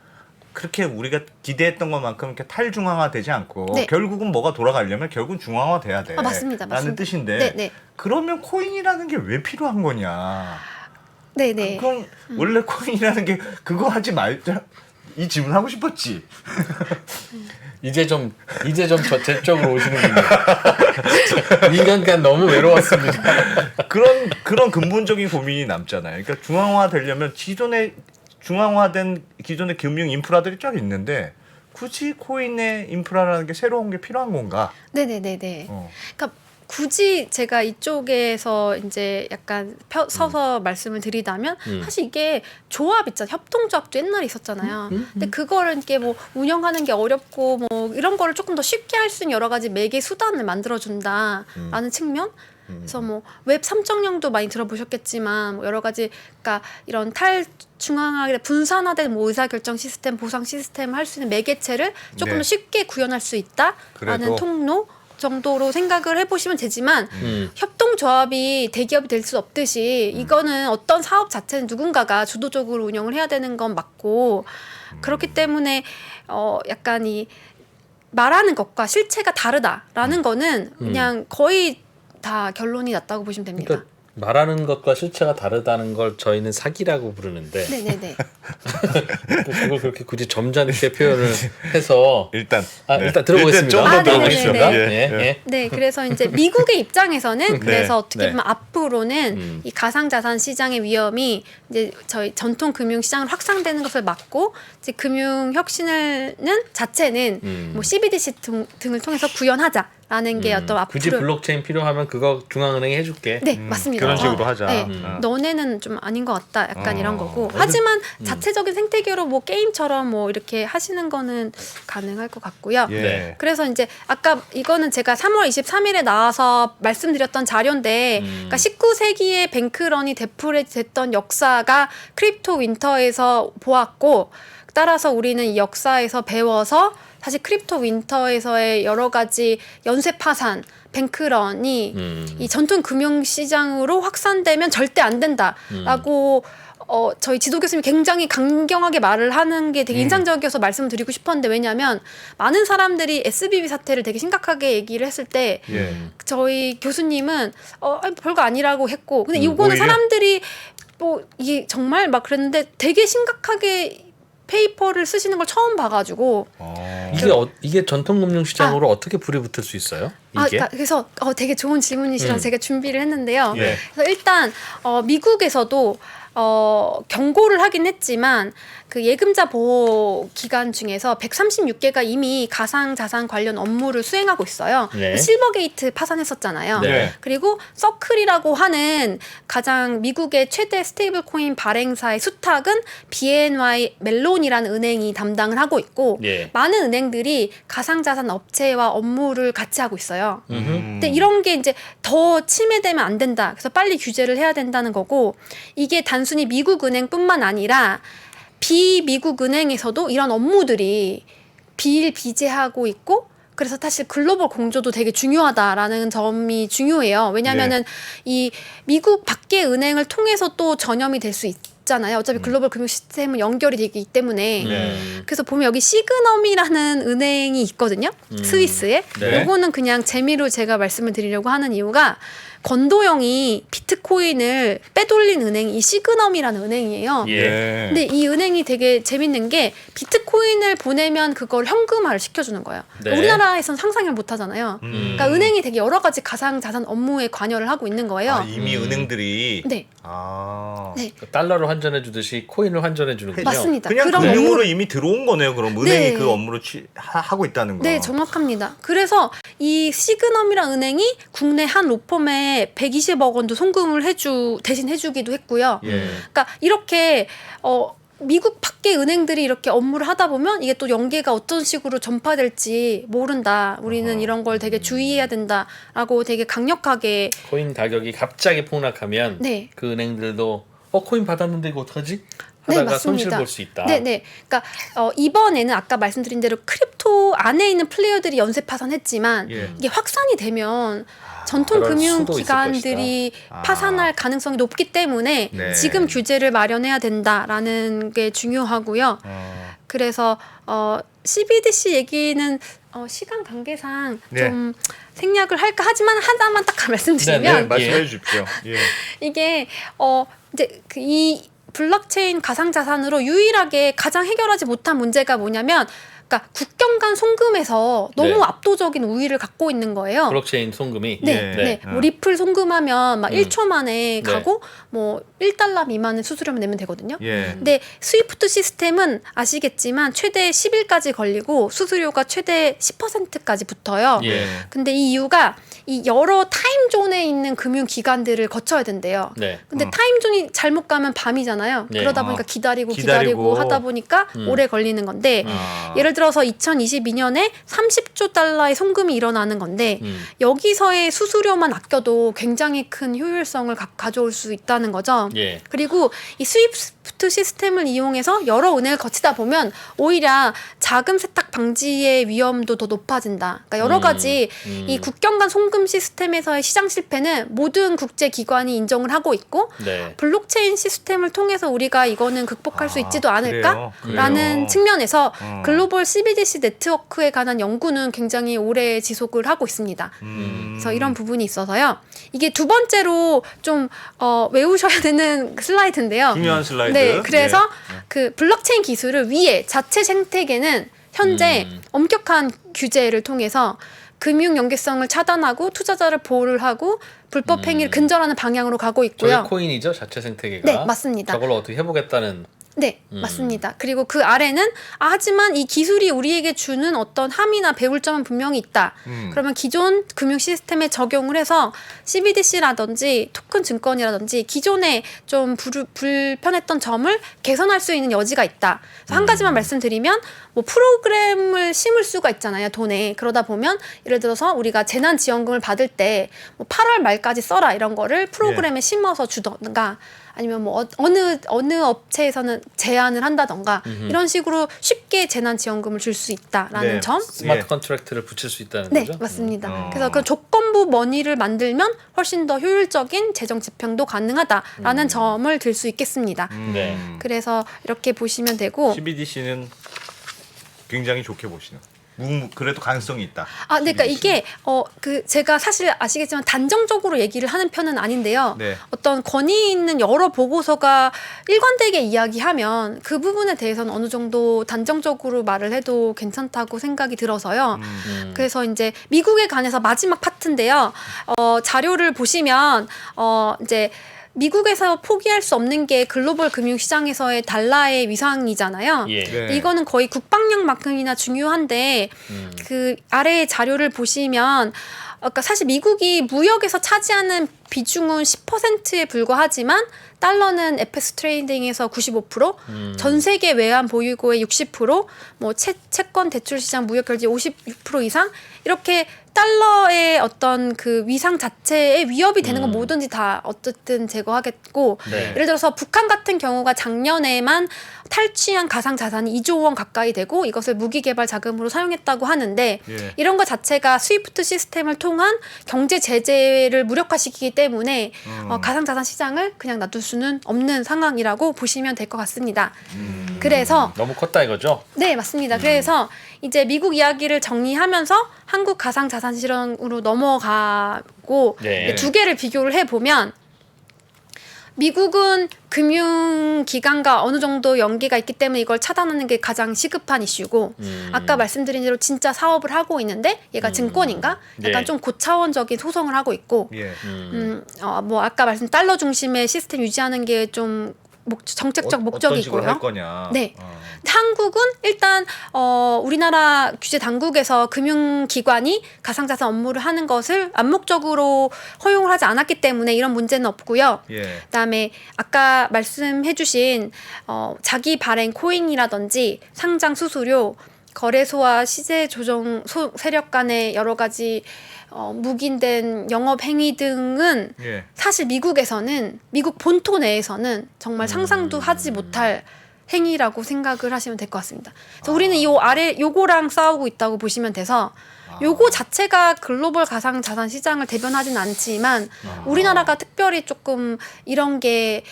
그렇게 우리가 기대했던 것만큼 이렇게 탈중앙화되지 않고 네. 결국은 뭐가 돌아가려면 결국은 중앙화돼야 돼. 맞습니다. 라는 맞습니다. 뜻인데 네, 네. 그러면 코인이라는 게 왜 필요한 거냐? 네네. 그건 원래 코인이라는 게 그거 하지 말자. 이 질문 하고 싶었지. 이제 좀 제 쪽으로 오시는군요. 2년간 너무 외로웠습니다. 그런 근본적인 고민이 남잖아요. 그러니까 중앙화 되려면 중앙화된 기존의 금융 인프라들이 쫙 있는데 굳이 코인의 인프라라는 게 새로운 게 필요한 건가? 네네네네. 그러니까 굳이 제가 이쪽에서 이제 약간 서서 말씀을 드리자면 사실 이게 조합 있잖아요. 협동조합도 옛날에 있었잖아요. 근데 그거를 이렇게 뭐 운영하는 게 어렵고 뭐 이런 거를 조금 더 쉽게 할 수 있는 여러 가지 매개 수단을 만들어준다라는 측면. 그래서 뭐 웹 3.0도 많이 들어보셨겠지만 뭐 여러 가지 그러니까 이런 탈중앙화된 분산화된 뭐 의사결정 시스템, 보상 시스템 할 수 있는 매개체를 조금 네. 더 쉽게 구현할 수 있다라는 그래도. 통로 정도로 생각을 해보시면 되지만 협동조합이 대기업이 될 수 없듯이 이거는 어떤 사업 자체는 누군가가 주도적으로 운영을 해야 되는 건 맞고 그렇기 때문에 약간 이 말하는 것과 실체가 다르다라는 거는 그냥 거의 다 결론이 났다고 보시면 됩니다. 그러니까 말하는 것과 실체가 다르다는 걸 저희는 사기라고 부르는데 네네네. 그걸 그렇게 굳이 점잖게 표현을 해서 일단 일단 들어보겠습니다. 좀더 아, 들어보겠습니다. 네네네. 예. 네, 그래서 이제 미국의 입장에서는 그래서 어떻게 네. 보면 앞으로는 이 가상자산 시장의 위험이 이제 저희 전통 금융 시장으로 확산되는 것을 막고 이제 금융 혁신을 자체는 뭐 CBDC 등을 통해서 구현하자라는 게 어떤 앞으로 굳이 블록체인 필요하면 그거 중앙은행이 해줄게. 네, 맞습니다. 그런 식으로 하자. 네, 너네는 좀 아닌 것 같다. 약간 이런 거고. 어느- 하지만 자체적인 생태계로 뭐 게임처럼 뭐 이렇게 하시는 거는 가능할 것 같고요. 예. 네. 그래서 이제 아까 이거는 제가 3월 23일에 나와서 말씀드렸던 자료인데 그러니까 19세기에 뱅크런이 되풀이됐던 역사가 크립토 윈터에서 보았고 따라서 우리는 이 역사에서 배워서 사실 크립토 윈터에서의 여러 가지 연쇄 파산, 뱅크런이 이 전통 금융 시장으로 확산되면 절대 안 된다라고 저희 지도 교수님이 굉장히 강경하게 말을 하는 게 되게 인상적이어서 말씀을 드리고 싶었는데 왜냐하면 많은 사람들이 SBB 사태를 되게 심각하게 얘기를 했을 때 예. 저희 교수님은 별거 아니라고 했고 근데 이거는 오히려? 사람들이 뭐 이게 정말 막 그랬는데 되게 심각하게 페이퍼를 쓰시는 걸 처음 봐가지고 이게 전통금융시장으로 어떻게 불이 붙을 수 있어요? 이게? 그래서 되게 좋은 질문이시라서 제가 준비를 했는데요. 예. 그래서 일단 미국에서도 경고를 하긴 했지만 그 예금자 보호 기관 중에서 136개가 이미 가상자산 관련 업무를 수행하고 있어요. 네. 실버게이트 파산했었잖아요. 네. 그리고 서클이라고 하는 가장 미국의 최대 스테이블 코인 발행사의 수탁은 BNY 멜론이라는 은행이 담당을 하고 있고 예. 많은 은행들이 가상자산 업체와 업무를 같이 하고 있어요. 근데 이런 게 이제 더 침해되면 안 된다. 그래서 빨리 규제를 해야 된다는 거고 이게 단순히 미국 은행뿐만 아니라 비미국 은행에서도 이런 업무들이 비일비재하고 있고 그래서 사실 글로벌 공조도 되게 중요하다라는 점이 중요해요. 왜냐하면은 이 미국 밖의 은행을 통해서 또 전염이 될 수 있잖아요. 어차피 글로벌 금융 시스템은 연결이 되기 때문에. 그래서 보면 여기 시그넘이라는 은행이 있거든요. 스위스에. 네. 요거는 그냥 재미로 제가 말씀을 드리려고 하는 이유가 건도형이 비트코인을 빼돌린 은행이 이 시그넘이라는 은행이에요. 예. 근데 이 은행이 되게 재밌는 게 비트코인을 보내면 그걸 현금화를 시켜주는 거예요. 네. 우리나라에선 상상을 못 하잖아요. 그러니까 은행이 되게 여러 가지 가상자산 업무에 관여를 하고 있는 거예요. 이미 은행들이 네. 네. 달러로 환전해 주듯이 코인을 환전해 주는군요. 맞습니다. 그냥 그런 금융으로 업무- 이미 들어온 거네요. 그럼 은행이 네. 그 업무를 하고 있다는 거. 네, 정확합니다. 그래서 이 시그넘이란 은행이 국내 한 로펌에 120억 원도 송금을 대신 해주기도 했고요. 예. 그러니까 이렇게 미국 밖의 은행들이 이렇게 업무를 하다 보면 이게 또 연계가 어떤 식으로 전파될지 모른다. 우리는 이런 걸 되게 주의해야 된다라고 되게 강력하게 코인 가격이 갑자기 폭락하면 네. 그 은행들도 코인 받았는데 이거 어떡하지? 네, 하다가 맞습니다. 손실 볼 수 있다. 네. 그러니까 이번에는 아까 말씀드린 대로 크립토 안에 있는 플레이어들이 연쇄 파산했지만 예. 이게 확산이 되면 전통 그럴 금융 수도 있을 기관들이 것이다. 파산할 가능성이 높기 때문에 네. 지금 규제를 마련해야 된다라는 게 중요하고요. 그래서 CBDC 얘기는 시간 관계상 네. 좀 생략을 할까 하지만 하나만 딱 말씀드리면 네, 네. 말씀해 주십시오. 예. 이게 이제 이 블록체인 가상자산으로 유일하게 가장 해결하지 못한 문제가 뭐냐면 그러니까 국경 간 송금에서 너무 네. 압도적인 우위를 갖고 있는 거예요. 블록체인 송금이 네, 예. 네. 뭐 리플 송금하면 막 1초 만에 네. 가고 뭐 1달러 미만의 수수료만 내면 되거든요. 예. 근데 스위프트 시스템은 아시겠지만 최대 10일까지 걸리고 수수료가 최대 10%까지 붙어요. 예. 근데 이 이유가 이 여러 타임존에 있는 금융 기관들을 거쳐야 된대요. 네. 근데 타임존이 잘못 가면 밤이잖아요. 네. 그러다 보니까 기다리고 기다리고. 하다 보니까 오래 걸리는 건데 예를 들어서 2022년에 30조 달러의 송금이 일어나는 건데 여기서의 수수료만 아껴도 굉장히 큰 효율성을 가져올 수 있다는 거죠. 예. 그리고 이 스위프트 시스템을 이용해서 여러 은행을 거치다 보면 오히려 자금 세탁 방지의 위험도 더 높아진다. 그러니까 여러 가지 이 국경 간 송금 시스템에서의 시장 실패는 모든 국제 기관이 인정을 하고 있고 네. 블록체인 시스템을 통해서 우리가 이거는 극복할 수 있지도 않을까라는 그래요. 측면에서 글로벌 CBDC 네트워크에 관한 연구는 굉장히 오래 지속을 하고 있습니다. 그래서 이런 부분이 있어서요. 이게 두 번째로 좀 외우셔야 되는 슬라이드인데요. 중요한 슬라이드. 네, 그래서 예. 그 블록체인 기술을 위에 자체 생태계는 현재 엄격한 규제를 통해서 금융 연계성을 차단하고 투자자를 보호를 하고 불법 행위를 근절하는 방향으로 가고 저게 있고요. 코인이죠, 자체 생태계가. 네, 맞습니다. 저걸 어떻게 해보겠다는. 네, 맞습니다. 그리고 그 아래는 하지만 이 기술이 우리에게 주는 어떤 함이나 배울 점은 분명히 있다. 그러면 기존 금융 시스템에 적용을 해서 CBDC라든지 토큰 증권이라든지 기존에 좀 불편했던 점을 개선할 수 있는 여지가 있다. 그래서 한 가지만 말씀드리면 뭐 프로그램을 심을 수가 있잖아요, 돈에. 그러다 보면 예를 들어서 우리가 재난지원금을 받을 때 뭐 8월 말까지 써라 이런 거를 프로그램에 심어서 주던가 아니면 뭐 어느 업체에서는 제한을 한다던가 이런 식으로 쉽게 재난지원금을 줄 수 있다라는 네. 점. 스마트 예. 컨트랙트를 붙일 수 있다는 네, 거죠. 맞습니다. 그래서 그 조건부 머니를 만들면 훨씬 더 효율적인 재정 집행도 가능하다라는 점을 들 수 있겠습니다. 네. 그래서 이렇게 보시면 되고 CBDC는 굉장히 좋게 보시는. 그래도 가능성이 있다. 아, 그러니까 이게 그 제가 사실 아시겠지만 단정적으로 얘기를 하는 편은 아닌데요. 네. 어떤 권위 있는 여러 보고서가 일관되게 이야기하면 그 부분에 대해서는 어느 정도 단정적으로 말을 해도 괜찮다고 생각이 들어서요. 그래서 이제 미국에 관해서 마지막 파트인데요. 자료를 보시면 이제 미국에서 포기할 수 없는 게 글로벌 금융시장에서의 달러의 위상이잖아요. 예. 네. 이거는 거의 국방력만큼이나 중요한데 그 아래의 자료를 보시면 그러니까 사실 미국이 무역에서 차지하는 비중은 10%에 불과하지만 달러는 FX 트레이딩에서 95%, 전 세계 외환 보유고의 60%, 뭐 채권 대출 시장 무역 결제 56% 이상 이렇게 달러의 어떤 그 위상 자체에 위협이 되는 건 뭐든지 다 어쨌든 제거하겠고 네. 예를 들어서 북한 같은 경우가 작년에만 탈취한 가상 자산이 2조 원 가까이 되고 이것을 무기 개발 자금으로 사용했다고 하는데 예. 이런 것 자체가 스위프트 시스템을 통한 경제 제재를 무력화시키기 때문에 가상 자산 시장을 그냥 놔둘 수는 없는 상황이라고 보시면 될 것 같습니다. 그래서 너무 컸다 이거죠? 네, 맞습니다. 그래서 이제 미국 이야기를 정리하면서 한국 가상 자산 시장으로 넘어가고 네. 두 개를 비교를 해보면 미국은 금융기관과 어느 정도 연계가 있기 때문에 이걸 차단하는 게 가장 시급한 이슈고 아까 말씀드린 대로 진짜 사업을 하고 있는데 얘가 증권인가? 약간 네. 좀 고차원적인 소송을 하고 있고 예. 뭐 아까 말씀 달러 중심의 시스템 유지하는 게 좀 정책적 어떤 식으로 목적이고요. 할 거냐. 네. 한국은 일단 우리나라 규제 당국에서 금융기관이 가상자산 업무를 하는 것을 암묵적으로 허용을 하지 않았기 때문에 이런 문제는 없고요. 예. 그다음에 아까 말씀해주신 자기 발행 코인이라든지 상장 수수료, 거래소와 시세 조정 세력 간의 여러 가지 묵인된 영업 행위 등은 예. 사실 미국에서는 미국 본토 내에서는 정말 상상도 하지 못할 행위라고 생각을 하시면 될 것 같습니다. 그래서 우리는 이 아래 요거랑 싸우고 있다고 보시면 돼서 요거 자체가 글로벌 가상 자산 시장을 대변하진 않지만 우리나라가 특별히 조금 이런 게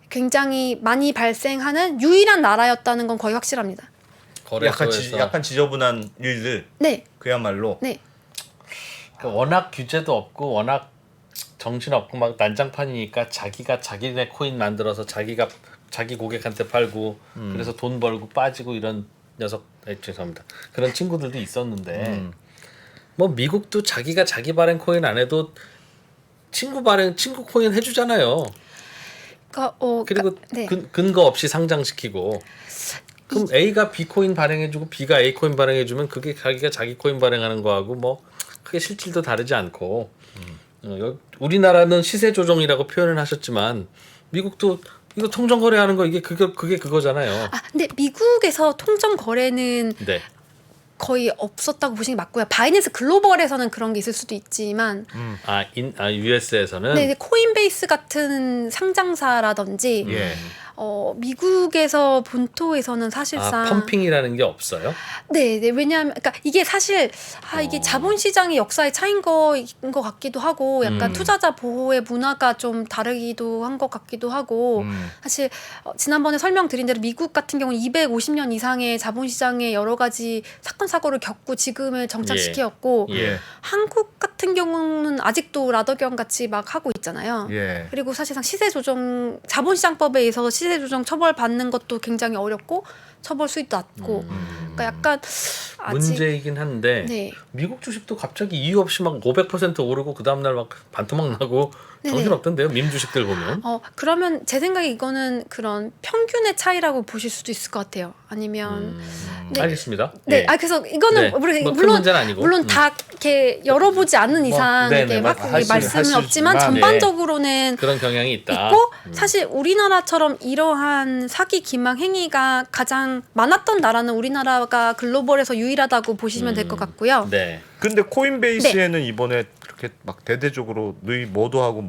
굉장히 많이 발생하는 유일한 나라였다는 건 거의 확실합니다. 거래소에서 약간 지저분한 일들. 네, 그야말로. 네. 그러니까 워낙 규제도 없고 워낙 정신 없고 막 난장판이니까 자기가 자기네 코인 만들어서 자기가 자기 고객한테 팔고 그래서 돈 벌고 빠지고 이런 녀석 죄송합니다. 그런 친구들도 있었는데 뭐 미국도 자기가 자기 발행 코인 안 해도 친구 코인 해주잖아요. 그리고 네. 근거 없이 상장시키고 그럼 A가 B 코인 발행해주고 B가 A 코인 발행해주면 그게 자기가 자기 코인 발행하는 거하고 뭐 크게 실질도 다르지 않고 우리나라는 시세 조정이라고 표현을 하셨지만 미국도 이거 통정 거래하는 거 이게 그게 그거잖아요. 근데 미국에서 통정 거래는 네. 거의 없었다고 보시는 게 맞고요. 바이낸스 글로벌에서는 그런 게 있을 수도 있지만 US에서는 네, 코인베이스 같은 상장사라든지 예. 미국에서 본토에서는 사실상 펌핑이라는 게 없어요? 네, 왜냐하면 그러니까 이게 사실 이게 자본시장의 역사의 차이인 것 같기도 하고 약간 투자자 보호의 문화가 좀 다르기도 한 것 같기도 하고 사실 지난번에 설명드린 대로 미국 같은 경우는 250년 이상의 자본시장의 여러 가지 사건 사고를 겪고 지금을 정착시켰고 예. 한국 같은 경우는 아직도 라더경 같이 막 하고 있잖아요. 예. 그리고 사실상 시세 조정 자본시장법에 의해서 시세 조정 처벌 받는 것도 굉장히 어렵고 처벌 수위도 낮고 그러니까 약간 아직 문제이긴 한데 네. 미국 주식도 갑자기 이유 없이 막 500% 오르고 그 다음 날 막 반토막 나고 정신 네네. 없던데요. 밈 주식들 보면. 그러면 제 생각에 이거는 그런 평균의 차이라고 보실 수도 있을 것 같아요. 아니면 네. 알겠습니다. 네, 예. 그래서 이거는 네. 물론 뭐큰 문제는 아니고. 물론 다 이렇게 열어보지 않는 이상 네네, 이게 막 할 수- 말씀은 할 없지만 수지만, 전반적으로는 그런 경향이 있다. 있고 사실 우리나라처럼 이러한 사기 기망 행위가 가장 많았던 나라는 우리나라가 글로벌에서 유일하다고 보시면 될 것 같고요. 네. 근데 코인베이스에는 이번에 그렇게 막 대대적으로 너희 뭐도 하고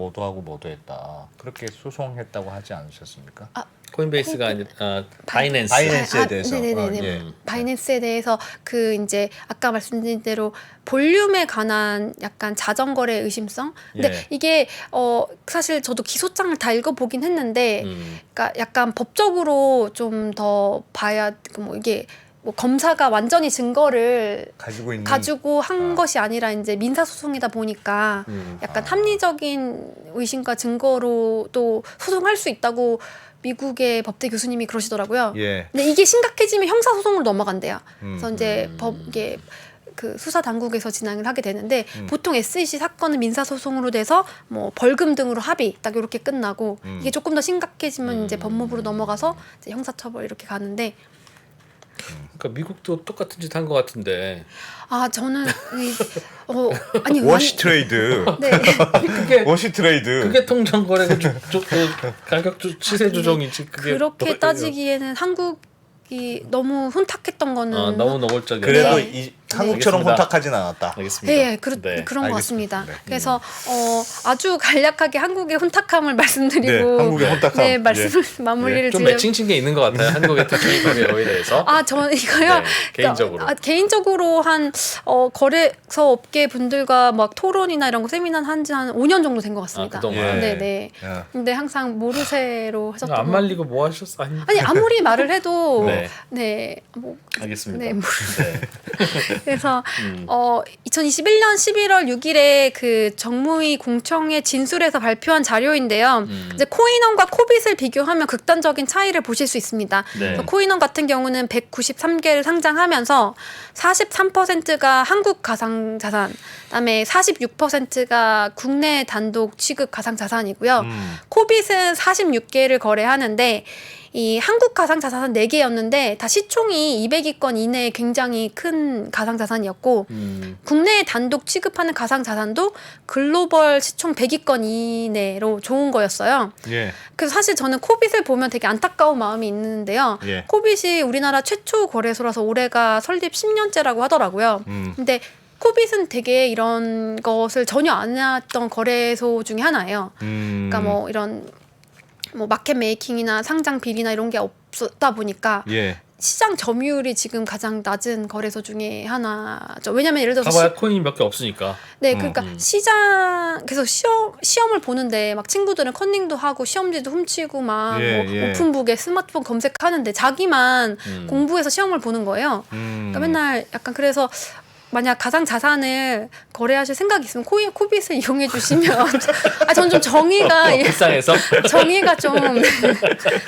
했다. 그렇게 소송했다고 하지 않으셨습니까? 코인베이스가 아니라 바이낸스. 바이낸스에 대해서. 네네네. 예. 바이낸스에 대해서 그 이제 아까 말씀드린 대로 볼륨에 관한 약간 자전거래 의심성. 근데 예. 이게 사실 저도 기소장을 다 읽어보긴 했는데, 음. 그러니까 약간 법적으로 좀 더 봐야 뭐 이게 뭐 검사가 완전히 증거를 가지고 한 것이 아니라 이제 민사소송이다 보니까 약간 합리적인 의심과 증거로 또 소송할 수 있다고 미국의 법대 교수님이 그러시더라고요. 예. 근데 이게 심각해지면 형사소송으로 넘어간대요. 그래서 이제 이게 그 수사 당국에서 진행을 하게 되는데 보통 SEC 사건은 민사소송으로 돼서 뭐 벌금 등으로 합의 딱 이렇게 끝나고 이게 조금 더 심각해지면 이제 법무부로 넘어가서 이제 형사처벌 이렇게 가는데 그러니까 미국도 똑같은 짓 한 것 같은데. 아 저는 아니 워시 트레이드. 네. 그게 워시 트레이드. 그게 통정 거래고 가격 시세 조정이지. 그게 그렇게 따지기에는 한국이 너무 혼탁했던 거는 너무 노골적이다. 그래도 네. 한국처럼 알겠습니다. 혼탁하진 않았다. 알겠습니다. 네, 네. 그런 것 같습니다. 네. 그래서 아주 간략하게 한국의 혼탁함을 말씀드리고 네, 한국의 혼탁함. 네, 말씀 마무리를 좀 드려. 맺힌 게 있는 것 같아요. 한국의 특징에 대해서. 저 이거요. 네, 개인적으로. 개인적으로 한 거래소 업계 분들과 막 토론이나 이런 거 세미나 한지 한 5년 정도 된 것 같습니다. 그동안. 네, 네. 야. 근데 항상 모르쇠로 하셨던 안 말리고 뭐 하셨어? 아니 아무리 말을 해도 네. 뭐 알겠습니다. 네, 네. 그래서 2021년 11월 6일에 그 정무위 공청회 진술에서 발표한 자료인데요. 이제 코인원과 코빗을 비교하면 극단적인 차이를 보실 수 있습니다. 네. 그래서 코인원 같은 경우는 193개를 상장하면서 43%가 한국 가상자산, 그다음에 46%가 국내 단독 취급 가상자산이고요. 코빗은 46개를 거래하는데 이 한국 가상자산 4개였는데 다 시총이 200위권 이내에 굉장히 큰 가상자산이었고 국내에 단독 취급하는 가상자산도 글로벌 시총 100위권 이내로 좋은 거였어요. 예. 그래서 사실 저는 코빗을 보면 되게 안타까운 마음이 있는데요. 예. 코빗이 우리나라 최초 거래소라서 올해가 설립 10년째라고 하더라고요. 근데 코빗은 되게 이런 것을 전혀 안 해왔던 거래소 중에 하나예요. 그러니까 뭐 이런 뭐 마켓 메이킹이나 상장 비리나 이런 게 없었다 보니까 예. 시장 점유율이 지금 가장 낮은 거래소 중에 하나죠. 왜냐면 예를 들어서 가봐야 코인이 몇 개 없으니까. 네, 그러니까 시장 그래서 시험을 보는데 막 친구들은 컨닝도 하고 시험지도 훔치고 막 예, 뭐 예. 오픈북에 스마트폰 검색하는데 자기만 공부해서 시험을 보는 거예요. 그러니까 맨날 약간 그래서 만약 가상 자산을 거래하실 생각이 있으면 코빗을 이용해 주시면 전 좀 정의가 불쌍해서 정의가 좀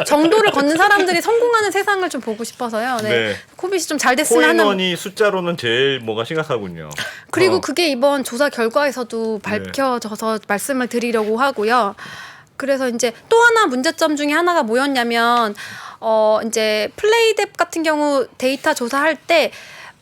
정도를 걷는 사람들이 성공하는 세상을 좀 보고 싶어서요. 네. 네. 코빗이 좀 잘 됐으면 하는. 코인원이 숫자로는 제일 뭐가 심각하군요. 그리고 그게 이번 조사 결과에서도 밝혀져서 말씀을 드리려고 하고요. 그래서 이제 또 하나 문제점 중에 하나가 뭐였냐면 이제 플레이뎁 같은 경우 데이터 조사할 때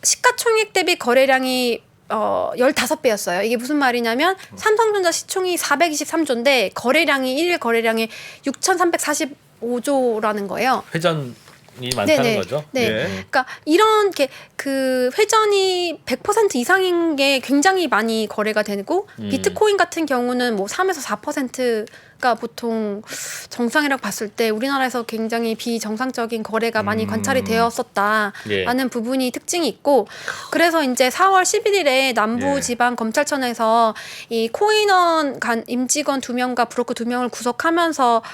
시가총액 대비 거래량이 15배였어요. 이게 무슨 말이냐면 삼성전자 시총이 423조인데 거래량이 1일 거래량이 6,345조라는 거예요. 회전이 많다는 네네. 거죠. 네. 예. 그러니까 이런 그 회전이 100% 이상인 게 굉장히 많이 거래가 되고 비트코인 같은 경우는 뭐 3에서 4%가 보통 정상이라고 봤을 때 우리나라에서 굉장히 비정상적인 거래가 많이 관찰이 되었었다라는 예. 부분이 특징이 있고 그래서 이제 4월 11일에 남부지방검찰청에서 이 코인원 임직원 2명과 브로커 2명을 구속하면서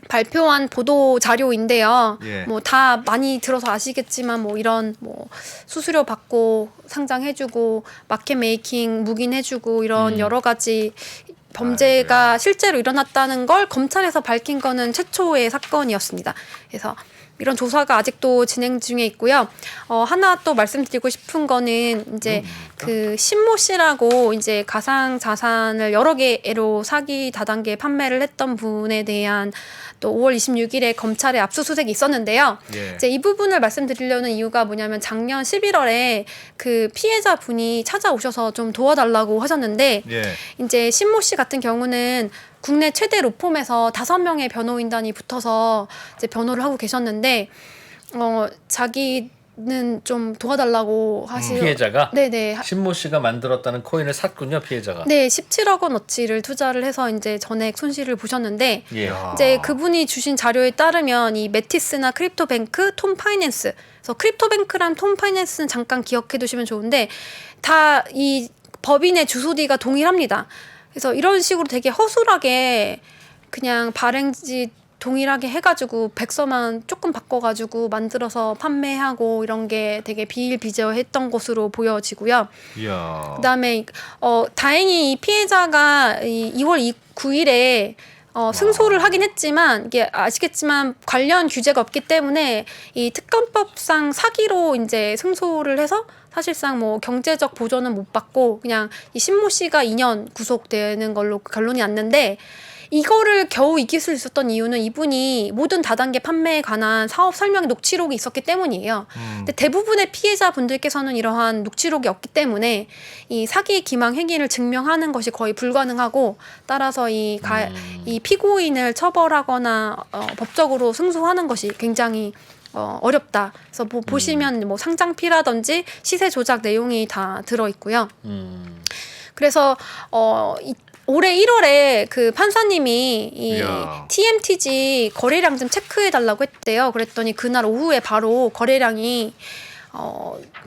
발표한 보도 자료인데요. 예. 뭐 다 많이 들어서 아시겠지만 뭐 이런 뭐 수수료 받고 상장해주고 마켓 메이킹 묵인해주고 이런 여러 가지 범죄가 실제로 일어났다는 걸 검찰에서 밝힌 거는 최초의 사건이었습니다. 그래서 이런 조사가 아직도 진행 중에 있고요. 하나 또 말씀드리고 싶은 거는 이제 그 신모 씨라고 이제 가상 자산을 여러 개로 사기 다단계 판매를 했던 분에 대한 또 5월 26일에 검찰에 압수수색이 있었는데요. 예. 이제 이 부분을 말씀드리려는 이유가 뭐냐면 작년 11월에 그 피해자 분이 찾아오셔서 좀 도와달라고 하셨는데 예. 이제 신모 씨 같은 경우는 국내 최대 로펌에서 5명의 변호인단이 붙어서 이제 변호를 하고 계셨는데 자기는 좀 도와달라고 하시고 피해자가 네네 신모 씨가 만들었다는 코인을 샀군요. 피해자가. 네 17억 원어치를 투자를 해서 이제 전액 손실을 보셨는데 예. 이제 그분이 주신 자료에 따르면 이 메티스나 크립토뱅크, 톰파이낸스 그래서 크립토뱅크랑 톰파이낸스는 잠깐 기억해 두시면 좋은데 다 이 법인의 주소지가 동일합니다. 그래서 이런 식으로 되게 허술하게 그냥 발행지 동일하게 해가지고 백서만 조금 바꿔가지고 만들어서 판매하고 이런 게 되게 비일비재했던 것으로 보여지고요. 이야. 그다음에 다행히 이 피해자가 2월 9일에 승소를 하긴 했지만 이게 아시겠지만 관련 규제가 없기 때문에 이 특검법상 사기로 이제 승소를 해서 사실상 뭐 경제적 보전은 못 받고 그냥 이 신모 씨가 2년 구속되는 걸로 결론이 났는데 이거를 겨우 이길 수 있었던 이유는 이분이 모든 다단계 판매에 관한 사업 설명 녹취록이 있었기 때문이에요. 근데 대부분의 피해자분들께서는 이러한 녹취록이 없기 때문에 이 사기 기망 행위를 증명하는 것이 거의 불가능하고 따라서 이 피고인을 처벌하거나 법적으로 승소하는 것이 굉장히 어렵다. 그래서 보시면 뭐 상장피라든지 시세 조작 내용이 다 들어 있고요. 그래서 올해 1월에 그 판사님이 이 이야. TMTG 거래량 좀 체크해 달라고 했대요. 그랬더니 그날 오후에 바로 거래량이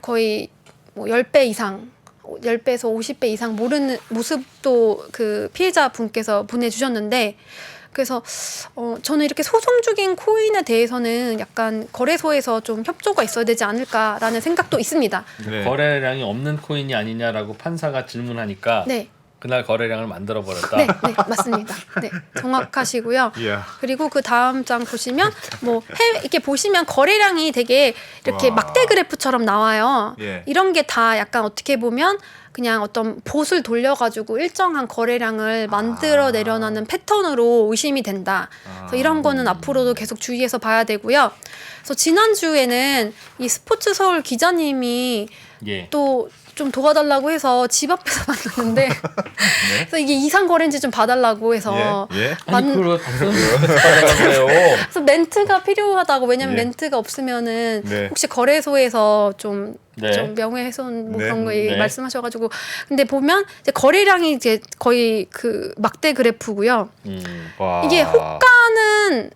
거의 뭐 10배 이상 10배에서 50배 이상 모르는 모습도 그 피해자 분께서 보내주셨는데 그래서 저는 이렇게 소송 중인 코인에 대해서는 약간 거래소에서 좀 협조가 있어야 되지 않을까라는 생각도 있습니다. 네. 거래량이 없는 코인이 아니냐라고 판사가 질문하니까 네. 그날 거래량을 만들어 버렸다. 네, 네, 맞습니다. 네, 정확하시고요. 이야. 그리고 그 다음 장 보시면 뭐 이렇게 보시면 거래량이 되게 이렇게 와. 막대 그래프처럼 나와요. 예. 이런 게 다 약간 어떻게 보면 그냥 어떤 봇을 돌려가지고 일정한 거래량을 만들어 내려가는 패턴으로 의심이 된다. 그래서 이런 거는 앞으로도 계속 주의해서 봐야 되고요. 그래서 지난주에는 이 스포츠 서울 기자님이 예. 또 좀 도와달라고 해서 집 앞에서 만났는데 그래서 이게 이상 거래인지 좀 봐달라고 해서 예? 아니 그걸 답변을 해요. 그래서 멘트가 필요하다고 왜냐면 예. 멘트가 없으면은 네. 혹시 거래소에서 좀 네. 좀 명예훼손 뭐 네. 그런 거 네. 말씀하셔가지고 근데 보면 이제 거래량이 이제 거의 그 막대 그래프고요. 와. 이게 호가는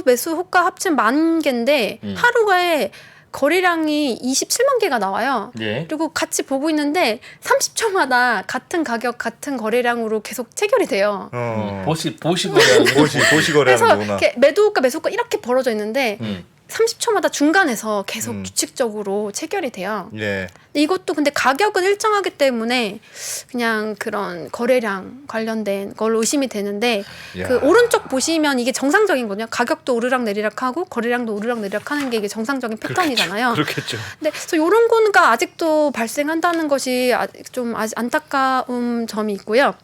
매수 호가 합친 10,000개인데 하루에 거래량이 27만 개가 나와요. 예. 그리고 같이 보고 있는데 30초마다 같은 가격 같은 거래량으로 계속 체결이 돼요. 보시 거래하는 거. 보시 그래서 거래하는 거구나. 이렇게 매도가 매수가 이렇게 벌어져 있는데 30초마다 중간에서 계속 음. 규칙적으로 체결이 돼요. 예. 근데 이것도 근데 가격은 일정하기 때문에 그냥 그런 거래량 관련된 걸로 의심이 되는데 야. 그 오른쪽 보시면 이게 정상적인 거든요. 가격도 오르락 내리락 하고 거래량도 오르락 내리락 하는 게 이게 정상적인 패턴이잖아요. 그렇겠죠. 근데 그래서 이런 거가 아직도 발생한다는 것이 좀 안타까운 점이 있고요.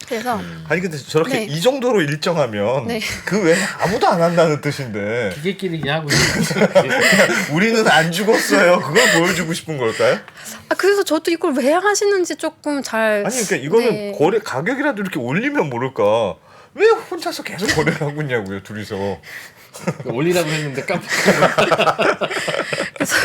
그래서 아니 근데 저렇게 네. 이 정도로 일정하면 네. 그 외에 아무도 안 한다는 뜻인데 기계끼리 그냥 하고 있는 거지. 우리는 안 죽었어요. 그걸 보여주고 싶은 걸까요? 그래서 저도 이걸 왜 하시는지 조금 잘 아니 그러니까 이거는 네. 거래 가격이라도 이렇게 올리면 모를까. 왜 혼자서 계속 거래를 하고 있냐고요, 둘이서. 올리라고 했는데 깜빡. 그래서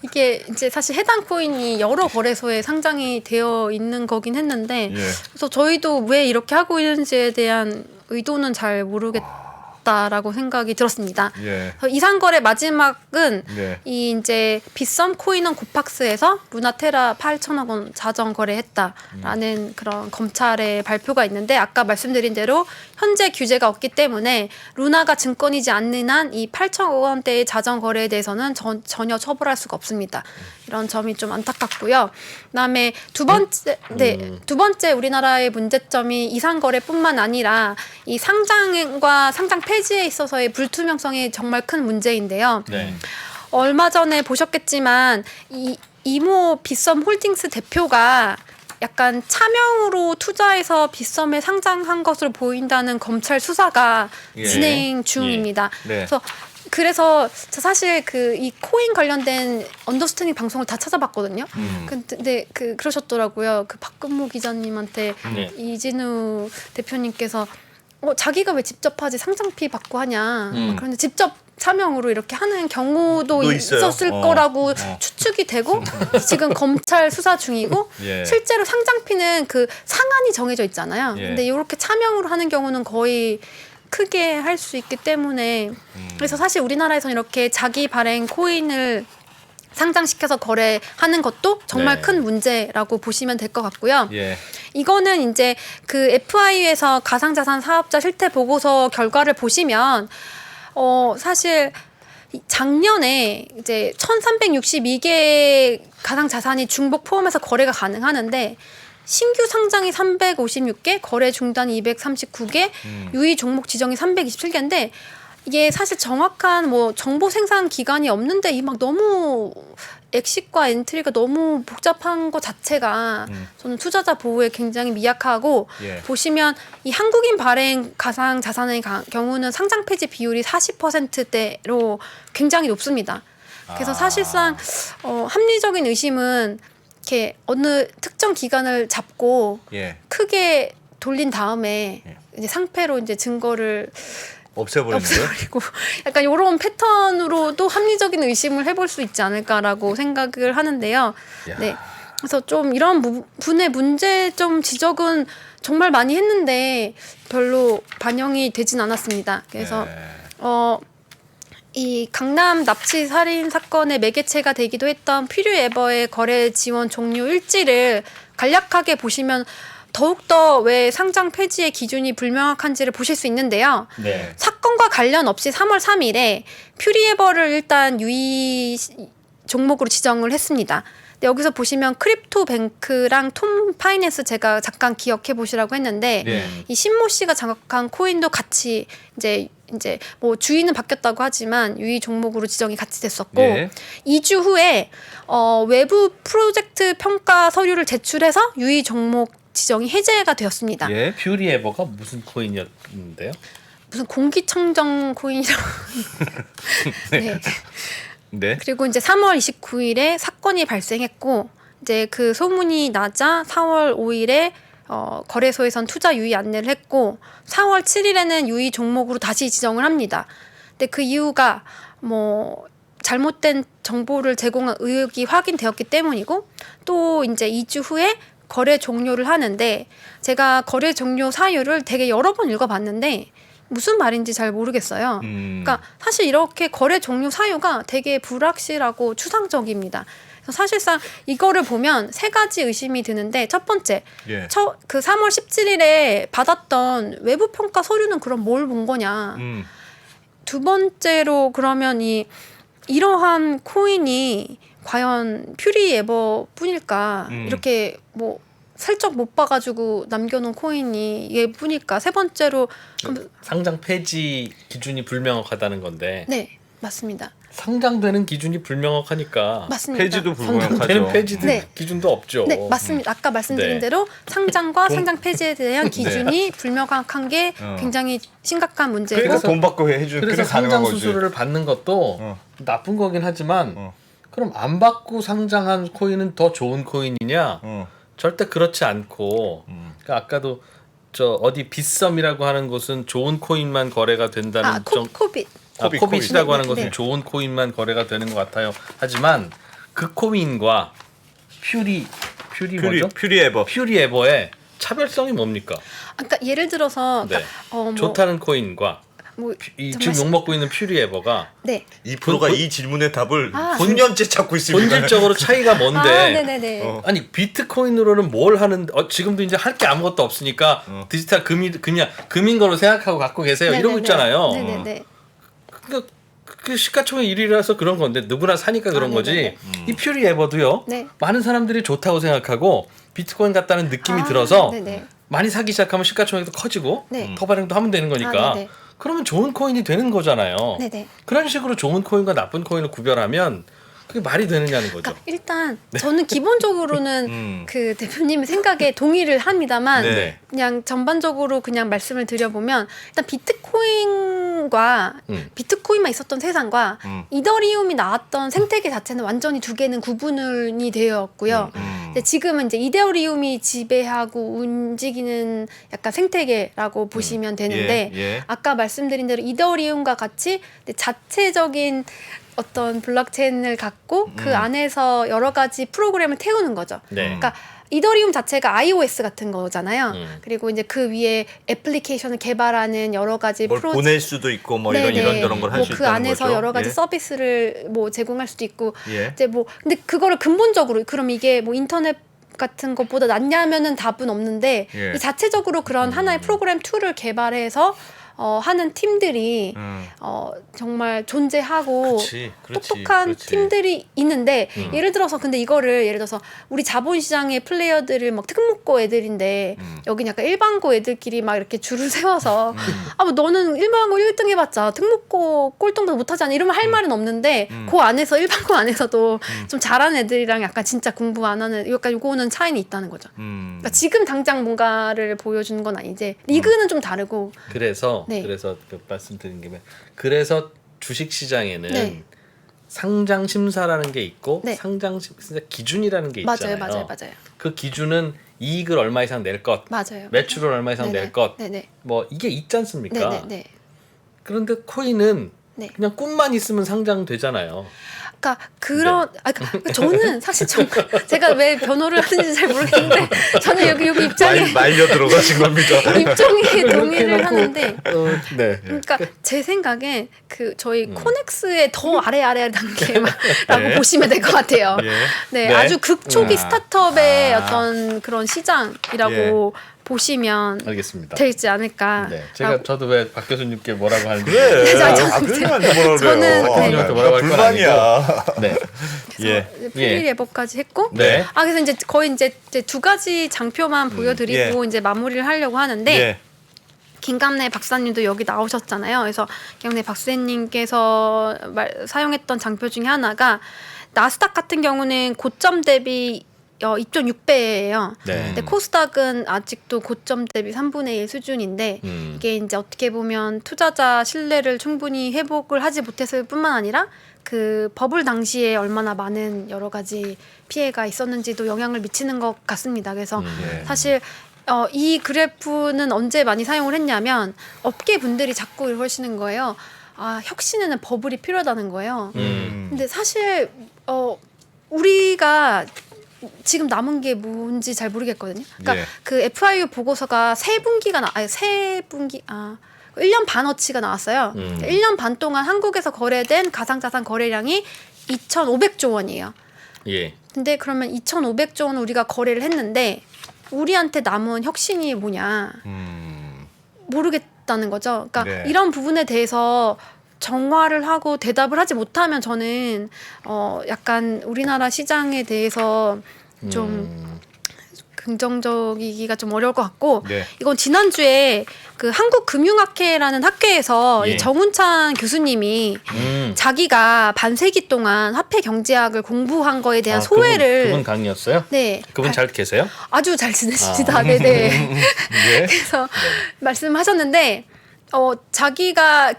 이게 이제 사실 해당 코인이 여러 거래소에 상장이 되어 있는 거긴 했는데 예. 그래서 저희도 왜 이렇게 하고 있는지에 대한 의도는 잘 모르겠다라고 생각이 들었습니다. 예. 그래서 이상거래 마지막은 네. 이 이제 빗썸 코인은 고팍스에서 루나테라 8천억 원 자정 거래했다라는 그런 검찰의 발표가 있는데 아까 말씀드린 대로 현재 규제가 없기 때문에 루나가 증권이지 않는 한 이 8천억 원대의 자정 거래에 대해서는 전혀 처벌할 수가 없습니다. 이런 점이 좀 안타깝고요. 그다음에 두 번째 우리나라의 문제점이 이상 거래뿐만 아니라 이 상장과 상장 폐지에 있어서의 불투명성이 정말 큰 문제인데요. 네. 얼마 전에 보셨겠지만 이 이모 빗썸 홀딩스 대표가 약간 차명으로 투자해서 빗썸에 상장한 것으로 보인다는 검찰 수사가 예. 진행 중입니다. 네. 그래서 저 사실 그 이 코인 관련된 언더스탠딩 방송을 다 찾아봤거든요. 근데 그러셨더라고요. 그 박근모 기자님한테 네. 이진우 대표님께서 자기가 왜 직접 하지 상장피 받고 하냐. 막 그런데 직접 차명으로 이렇게 하는 경우도 또 있어요. 있었을 거라고 추측이 되고 지금 검찰 수사 중이고 예. 실제로 상장피는 그 상한이 정해져 있잖아요. 예. 근데 이렇게 차명으로 하는 경우는 거의 크게 할 수 있기 때문에 그래서 사실 우리나라에서는 이렇게 자기 발행 코인을 상장시켜서 거래하는 것도 정말 네. 큰 문제라고 보시면 될 것 같고요. 예. 이거는 이제 그 FIU에서 가상자산 사업자 실태 보고서 결과를 보시면 사실 작년에 이제 1,362개 가상자산이 중복 포함해서 거래가 가능하는데 신규 상장이 356개, 거래 중단이 239개, 유의 종목 지정이 327개인데 이게 사실 정확한 뭐 정보 생산 기간이 없는데 이 막 너무 엑시과 엔트리가 너무 복잡한 것 자체가 저는 투자자 보호에 굉장히 미약하고 예. 보시면 이 한국인 발행 가상 자산의 경우는 상장 폐지 비율이 40%대로 굉장히 높습니다. 그래서 사실상 합리적인 의심은 이렇게 어느 특정 기간을 잡고 예. 크게 돌린 다음에 이제 상패로 이제 증거를 없애버리는 거예요? 없애버리고 약간 이런 패턴으로도 합리적인 의심을 해볼 수 있지 않을까라고 생각을 하는데요. 야. 네, 그래서 좀 이런 부분의 문제점 지적은 정말 많이 했는데 별로 반영이 되진 않았습니다. 그래서 예. 이 강남 납치 살인 사건의 매개체가 되기도 했던 퓨리에버의 거래 지원 종료 일지를 간략하게 보시면 더욱더 왜 상장 폐지의 기준이 불명확한지를 보실 수 있는데요. 네. 사건과 관련 없이 3월 3일에 퓨리에버를 일단 유의 종목으로 지정을 했습니다. 근데 여기서 보시면 크립토뱅크랑 톰 파이낸스 제가 잠깐 기억해 보시라고 했는데 네. 이 신모 씨가 장악한 코인도 같이 이제 뭐 주인은 바뀌었다고 하지만 유의 종목으로 지정이 같이 됐었고 예. 2주 후에 외부 프로젝트 평가 서류를 제출해서 유의 종목 지정이 해제가 되었습니다. 예. 퓨리 에버가 무슨 코인이었는데요? 무슨 공기청정 코인이라고. 네. 네. 그리고 이제 3월 29일에 사건이 발생했고 이제 그 소문이 나자 4월 5일에 거래소에선 투자 유의 안내를 했고 4월 7일에는 유의 종목으로 다시 지정을 합니다. 근데 그 이유가 뭐 잘못된 정보를 제공한 의혹이 확인되었기 때문이고 또 이제 2주 후에 거래 종료를 하는데 제가 거래 종료 사유를 되게 여러 번 읽어봤는데 무슨 말인지 잘 모르겠어요. 그러니까 사실 이렇게 거래 종료 사유가 되게 불확실하고 추상적입니다. 그래서 사실상 이거를 보면 세 가지 의심이 드는데 첫 번째, 예. 그 3월 17일에 받았던 외부 평가 서류는 그럼 뭘 본 거냐? 두 번째로 그러면 이러한 코인이 과연 퓨리에버 뿐일까? 이렇게 뭐 살짝 못 봐가지고 남겨놓은 코인이 얘뿐일까? 세 번째로 상장 폐지 기준이 불명확하다는 건데 네 맞습니다. 상장되는 기준이 불명확하니까 맞습니다. 폐지도 상장되는 불명확하죠. 폐지 네. 기준도 없죠. 네 맞습니다. 아까 말씀드린 네. 대로 상장과 상장 폐지에 대한 기준이 불명확한 게 굉장히 심각한 문제고 그러니까 돈 받고 해주는 그래서 그게 가능한 상장 거지. 수수료를 받는 것도 나쁜 거긴 하지만 그럼 안 받고 상장한 코인은 더 좋은 코인이냐? 절대 그렇지 않고 그러니까 아까도 저 어디 빗썸이라고 하는 곳은 좋은 코인만 거래가 된다는 코빗 코빗이라고 하는 네, 것은 네. 좋은 코인만 거래가 되는 것 같아요. 하지만 그 코인과 퓨리 뭐죠? 퓨리에버. 퓨리에버의 차별성이 뭡니까? 그러니까 예를 들어서 네. 뭐, 좋다는 코인과 뭐 지금 욕먹고 있는 퓨리에버가 네. 이 프로가 이 질문의 답을 아. 9년째 찾고 있습니다. 본질적으로 차이가 뭔데? 네네네. 아니 비트코인으로는 뭘 하는? 지금도 이제 할 게 아무것도 없으니까 디지털 금인 거로 생각하고 갖고 계세요. 이러고 있잖아요. 네네네. 그러니까 그 시가총액 1위라서 그런 건데 누구나 사니까 그런 거지. 네네네. 이 퓨리에버도요. 네. 많은 사람들이 좋다고 생각하고 비트코인 같다는 느낌이 들어서 네네. 많이 사기 시작하면 시가총액도 커지고 네. 더 발행도 하면 되는 거니까. 네네. 그러면 좋은 코인이 되는 거잖아요. 네네. 그런 식으로 좋은 코인과 나쁜 코인을 구별하면 그게 말이 되느냐는 거죠. 그러니까 일단 저는 기본적으로는 그 대표님의 생각에 동의를 합니다만 네. 그냥 전반적으로 그냥 말씀을 드려보면 일단 비트코인과 비트코인만 있었던 세상과 이더리움이 나왔던 생태계 자체는 완전히 두 개는 구분이 되었고요. 근데 지금은 이제 이더리움이 지배하고 움직이는 약간 생태계라고 보시면 되는데 예. 아까 말씀드린 대로 이더리움과 같이 자체적인 어떤 블록체인을 갖고 그 안에서 여러 가지 프로그램을 태우는 거죠. 네. 그러니까 이더리움 자체가 iOS 같은 거잖아요. 그리고 이제 그 위에 애플리케이션을 개발하는 여러 가지 뭘 보낼 수도 있고 뭐 이런 저런 걸 할 수 그 있다는 안에서 거죠. 여러 가지 예. 서비스를 뭐 제공할 수도 있고 예. 이제 뭐 근데 그거를 근본적으로 그럼 이게 뭐 인터넷 같은 것보다 낫냐면은 답은 없는데 예. 이 자체적으로 그런 하나의 프로그램 툴을 개발해서 하는 팀들이 정말 존재하고 그렇지, 똑똑한 그렇지. 팀들이 있는데 예를 들어서 우리 자본시장의 플레이어들을 막 특목고 애들인데 여긴 약간 일반고 애들끼리 막 이렇게 줄을 세워서 뭐 너는 일반고 1등 해봤자 특목고 꼴등도 못하지 않아 이러면 할 말은 없는데 그 안에서 일반고 안에서도 좀 잘하는 애들이랑 약간 진짜 공부 안 하는 약간 요거는 차이는 있다는 거죠. 그러니까 지금 당장 뭔가를 보여주는 건 아니지 리그는 좀 다르고 그래서 네. 그래서 그 말씀드린 김에 그래서 주식 시장에는 네. 상장 심사라는 게 있고 네. 상장 심사 기준이라는 게 있잖아요. 맞아요. 그 기준은 이익을 얼마 이상 낼 것, 맞아요. 매출을 얼마 이상 낼 것, 네네. 뭐 이게 있지 않습니까? 네네. 그런데 코인은 네. 그냥 꿈만 있으면 상장되잖아요. 그러니까 그런 그러니까 저는 사실 정말 제가 왜 변호를 하는지 잘 모르겠는데 저는 여기 입장에 말려 들어가신 겁니다. 입장에 동의를 해놓고, 하는데 네. 그러니까 제 생각엔 그 저희 코넥스의 더 아래 단계라고 네. 보시면 될 것 같아요. 예. 네, 네. 아주 극초기 아. 스타트업의 어떤 그런 시장이라고 보시면 알겠습니다. 되지 않을까. 네, 저도 왜 박 교수님께 뭐라고 하는지 그래. 네, 교수님한테 뭐라 그래요? 저는 교수님한테 뭐라고 할 건 불만이야. 네. 예. 프리 레버까지 했고, 네. 그래서 이제 거의 이제 두 가지 장표만 보여드리고 이제 마무리를 하려고 하는데. 예. 김감래 박사님도 여기 나오셨잖아요. 그래서 김감래 박사님께서 사용했던 장표 중에 하나가 나스닥 같은 경우는 고점 대비 2.6배예요. 네. 근데 코스닥은 아직도 고점 대비 3분의 1 수준인데 이게 이제 어떻게 보면 투자자 신뢰를 충분히 회복을 하지 못했을 뿐만 아니라 그 버블 당시에 얼마나 많은 여러 가지 피해가 있었는지도 영향을 미치는 것 같습니다. 그래서 사실 이 그래프는 언제 많이 사용을 했냐면 업계 분들이 자꾸 이러시는 거예요. 혁신에는 버블이 필요하다는 거예요. 근데 사실 우리가 지금 남은 게 뭔지 잘 모르겠거든요. 그러니까 그 FIU 보고서가 세 분기가 1년 반어치가 나왔어요. 1년 반 동안 한국에서 거래된 가상자산 거래량이 2,500조 원이에요. 예. 근데 그러면 2,500조 원 우리가 거래를 했는데 우리한테 남은 혁신이 뭐냐 모르겠다는 거죠. 그러니까 이런 부분에 대해서 정화를 하고 대답을 하지 못하면 저는 약간 우리나라 시장에 대해서 좀 긍정적이기가 좀 어려울 것 같고 이건 지난주에 그 한국금융학회라는 학회에서 이 정운찬 교수님이 자기가 반세기 동안 화폐 경제학을 공부한 거에 대한 소회를 그분 강의였어요? 네. 그분 잘 계세요? 아주 잘 지내십니다. 네네. 그래서 말씀하셨는데 자기가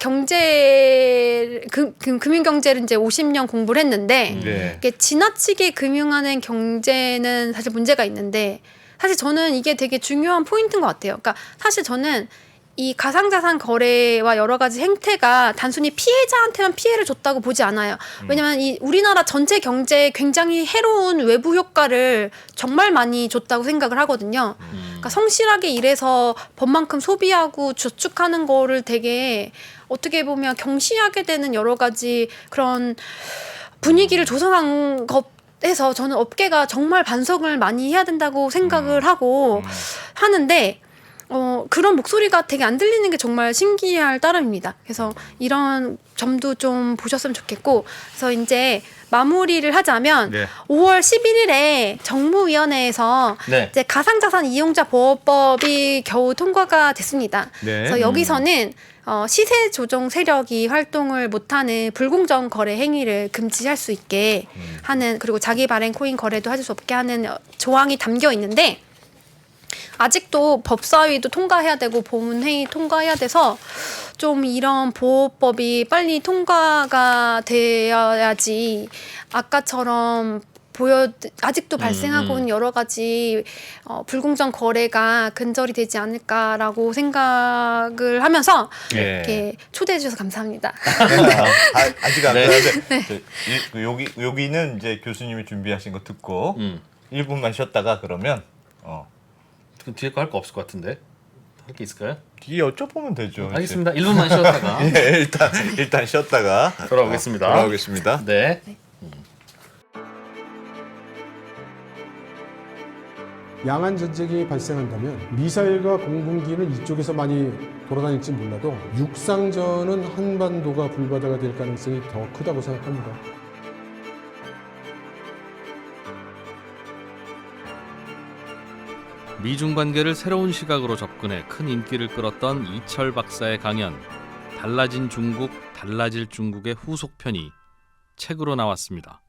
금융 경제를 이제 50년 공부를 했는데 이게 지나치게 금융하는 경제는 사실 문제가 있는데 사실 저는 이게 되게 중요한 포인트인 것 같아요. 그러니까 사실 저는 이 가상자산 거래와 여러 가지 행태가 단순히 피해자한테만 피해를 줬다고 보지 않아요. 왜냐하면 이 우리나라 전체 경제에 굉장히 해로운 외부 효과를 정말 많이 줬다고 생각을 하거든요. 그러니까 성실하게 일해서 법만큼 소비하고 저축하는 거를 되게 어떻게 보면 경시하게 되는 여러 가지 그런 분위기를 조성한 것 해서 저는 업계가 정말 반성을 많이 해야 된다고 생각을 하고 하는데 그런 목소리가 되게 안 들리는 게 정말 신기할 따름입니다. 그래서 이런 점도 좀 보셨으면 좋겠고 그래서 이제 마무리를 하자면 5월 11일에 정무위원회에서 이제 가상자산 이용자 보호법이 겨우 통과가 됐습니다. 그래서 여기서는 시세 조정 세력이 활동을 못하는 불공정 거래 행위를 금지할 수 있게 하는 그리고 자기 발행 코인 거래도 할 수 없게 하는 조항이 담겨 있는데 아직도 법사위도 통과해야 되고 보문회의 통과해야 돼서 좀 이런 보호법이 빨리 통과가 되어야지 아까처럼 아직도 발생하고 있는 여러 가지 불공정 거래가 근절이 되지 않을까라고 생각을 하면서 이렇게 초대해 주셔서 감사합니다. 아직 안 되는데 여기는 이제 교수님이 준비하신 거 듣고 1분만 쉬었다가 그러면 그럼 뒤에 거 할 거 없을 것 같은데 할 게 있을까요? 뒤에 여쭤보면 되죠. 알겠습니다. 1분만 쉬었다가 이제. 예, 일단 쉬었다가 돌아오겠습니다. 돌아오겠습니다. 네. 양안 전쟁이 발생한다면 미사일과 공군기는 이쪽에서 많이 돌아다닐지 몰라도 육상전은 한반도가 불바다가 될 가능성이 더 크다고 생각합니다. 미중 관계를 새로운 시각으로 접근해 큰 인기를 끌었던 이철 박사의 강연 달라진 중국, 달라질 중국의 후속편이 책으로 나왔습니다.